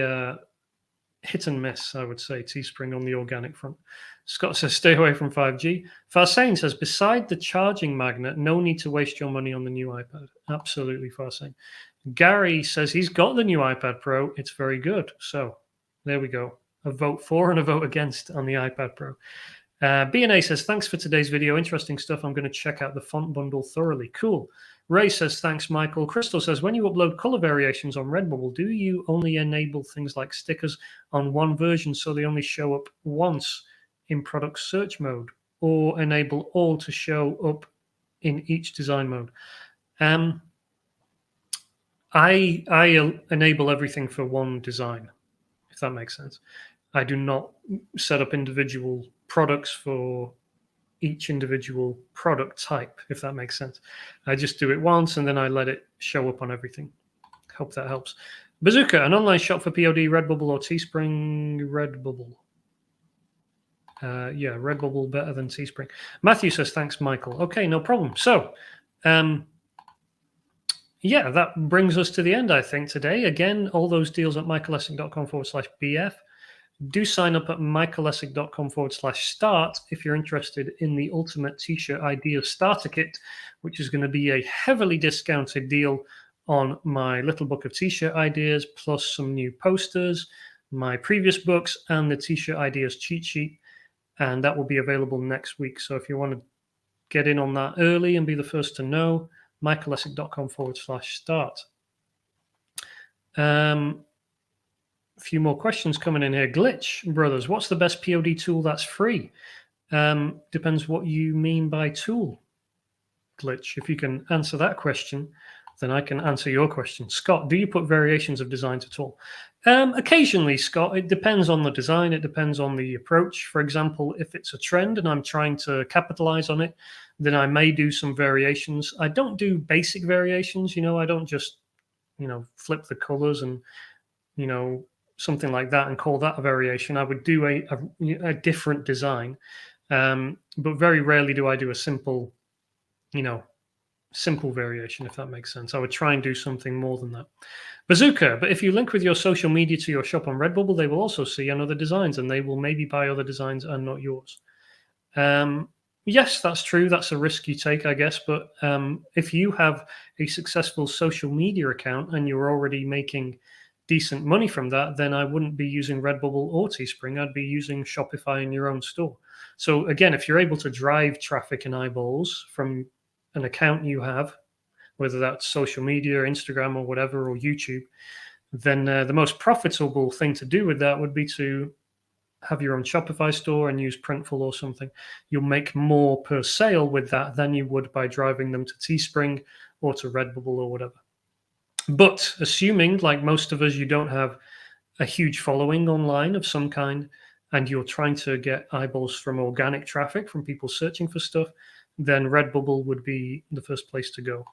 hit and miss, I would say, Teespring on the organic front. Scott says, stay away from 5G. Farsane says, beside the charging magnet, no need to waste your money on the new iPad. Absolutely, Farsane. Gary says he's got the new iPad Pro. It's very good. So there we go. A vote for and a vote against on the iPad Pro. B&A says, thanks for today's video. Interesting stuff. I'm going to check out the font bundle thoroughly. Cool. Ray says, thanks, Michael. Crystal says, when you upload color variations on Redbubble, do you only enable things like stickers on one version so they only show up once in product search mode, or enable all to show up in each design mode? I enable everything for one design, if that makes sense. I do not set up individual products for each individual product type, if that makes sense. I just do it once and then I let it show up on everything. Hope that helps. Bazooka, an online shop for POD, Redbubble or Teespring? Redbubble. Yeah, Redbubble better than Teespring. Matthew says, thanks, Michael. Okay, no problem. So, yeah, that brings us to the end, I think, today. Again, all those deals at michaelessick.com/BF. Do sign up at michaelessick.com/start if you're interested in the Ultimate T-shirt Ideas Starter Kit, which is going to be a heavily discounted deal on my little book of T-shirt ideas, plus some new posters, my previous books, and the T-shirt Ideas cheat sheet. And that will be available next week. So if you want to get in on that early and be the first to know, michaelessick.com/start. A few more questions coming in here. Glitch Brothers, what's the best POD tool that's free? Depends what you mean by tool, Glitch. If you can answer that question, then I can answer your question. Scott, do you put variations of designs at all? Occasionally, Scott. It depends on the design. It depends on the approach. For example, if it's a trend and I'm trying to capitalize on it, then I may do some variations. I don't do basic variations. I don't just flip the colors and something like that and call that a variation. I would do a different design, but very rarely do I do a simple variation, if that makes sense. I would try and do something more than that. Bazooka, but if you link with your social media to your shop on Redbubble, they will also see other designs and they will maybe buy other designs and not yours. Yes, that's true. That's a risk you take, I guess. But if you have a successful social media account and you're already making decent money from that, then I wouldn't be using Redbubble or Teespring. I'd be using Shopify in your own store. So again, if you're able to drive traffic and eyeballs from an account you have, whether that's social media, Instagram or whatever, or YouTube, then the most profitable thing to do with that would be to have your own Shopify store and use Printful or something. You'll make more per sale with that than you would by driving them to Teespring or to Redbubble or whatever. But assuming, like most of us, you don't have a huge following online of some kind, and you're trying to get eyeballs from organic traffic, from people searching for stuff, then Redbubble would be the first place to go.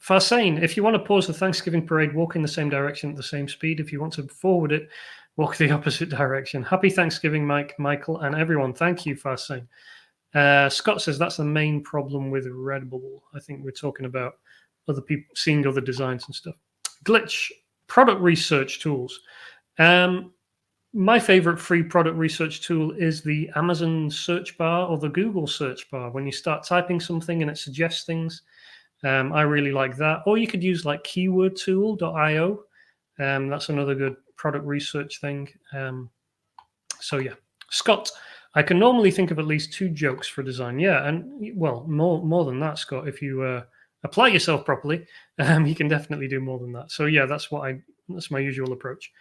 Farsane, if you want to pause the Thanksgiving parade, walk in the same direction at the same speed. If you want to forward it, walk the opposite direction. Happy Thanksgiving, Mike, Michael, and everyone. Thank you, Farsane. Scott says that's the main problem with Redbubble. I think we're talking about other people seeing other designs and stuff. Glitch, product research tools. My favorite free product research tool is the Amazon search bar or the Google search bar. When you start typing something and it suggests things, I really like that. Or you could use like keywordtool.io. That's another good product research thing. So yeah, Scott, I can normally think of at least 2 jokes for design. Yeah, and well, more than that, Scott. If you apply yourself properly, you can definitely do more than that. So yeah, that's my usual approach.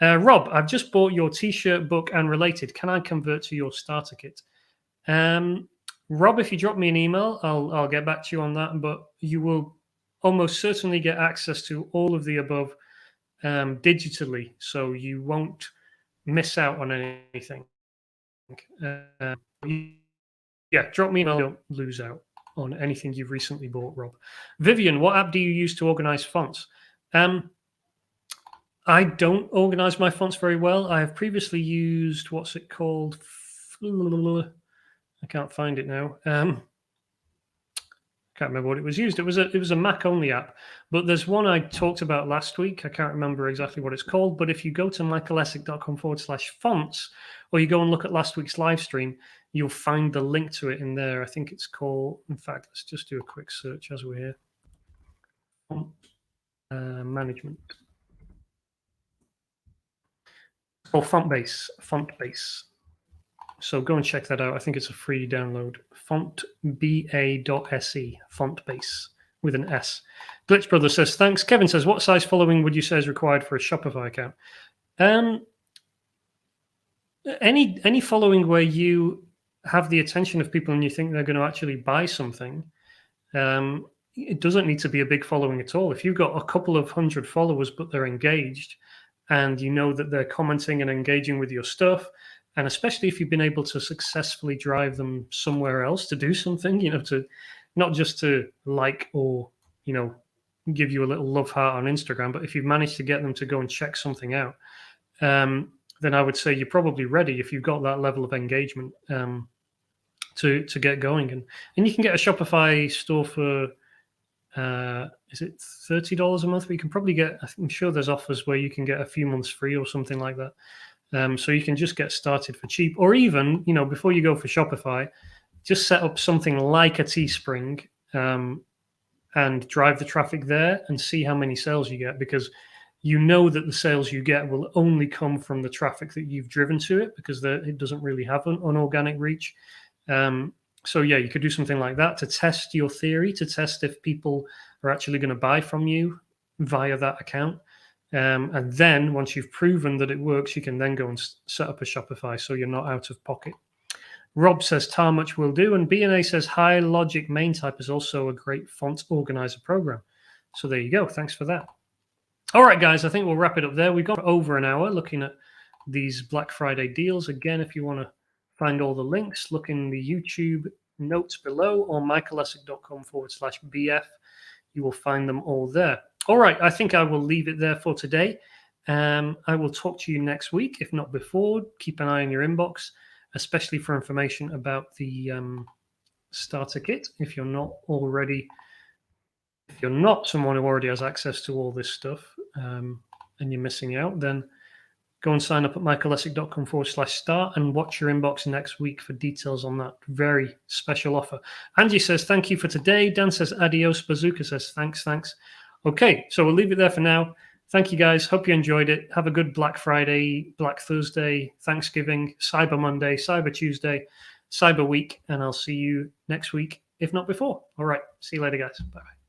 Rob, I've just bought your T-shirt, book, and related. Can I convert to your starter kit? Rob, if you drop me an email, I'll get back to you on that. But you will almost certainly get access to all of the above digitally, so you won't miss out on anything. Yeah, drop me an email. Don't lose out on anything you've recently bought, Rob. Vivian, what app do you use to organize fonts? I don't organize my fonts very well. I have previously used, what's it called? I can't find it now. Can't remember what it was used. It was a Mac only app, but there's one I talked about last week. I can't remember exactly what it's called, but if you go to michaelessick.com/fonts, or you go and look at last week's live stream, you'll find the link to it in there. I think it's called, in fact, let's just do a quick search as we're here. Font management. Oh, Fontbase. So go and check that out. I think it's a free download. Fontba.se, Fontbase with an S. Glitch Brother says, thanks. Kevin says, what size following would you say is required for a Shopify account? Any following where you have the attention of people and you think they're going to actually buy something, it doesn't need to be a big following at all. If you've got a couple of 100 followers, but they're engaged, and you know that they're commenting and engaging with your stuff, and especially if you've been able to successfully drive them somewhere else to do something, to not just to like or, give you a little love heart on Instagram, but if you've managed to get them to go and check something out, then I would say you're probably ready if you've got that level of engagement to get going. And you can get a Shopify store for, is it $30 a month? But you can probably get, I'm sure there's offers where you can get a few months free or something like that. So you can just get started for cheap, or even, before you go for Shopify, just set up something like a Teespring and drive the traffic there and see how many sales you get, because you know that the sales you get will only come from the traffic that you've driven to it, because it doesn't really have an organic reach. So yeah, you could do something like that to test your theory, to test if people are actually going to buy from you via that account. And then once you've proven that it works, you can then go and set up a Shopify so you're not out of pocket. Rob says tar much will do. And BNA says High Logic main type is also a great font organizer program. So there you go. Thanks for that. All right, guys, I think we'll wrap it up there. We've got over an hour looking at these Black Friday deals. Again, if you want to find all the links, look in the YouTube notes below or michaelessic.com/BF. You will find them all there. All right, I think I will leave it there for today. I will talk to you next week, if not before. Keep an eye on your inbox, especially for information about the starter kit. If you're not someone who already has access to all this stuff and you're missing out, then go and sign up at michaelessic.com/start and watch your inbox next week for details on that very special offer. Angie says, thank you for today. Dan says, adios. Bazooka says, thanks. Okay, so we'll leave it there for now. Thank you, guys. Hope you enjoyed it. Have a good Black Friday, Black Thursday, Thanksgiving, Cyber Monday, Cyber Tuesday, Cyber Week, and I'll see you next week, if not before. All right, see you later, guys. Bye-bye.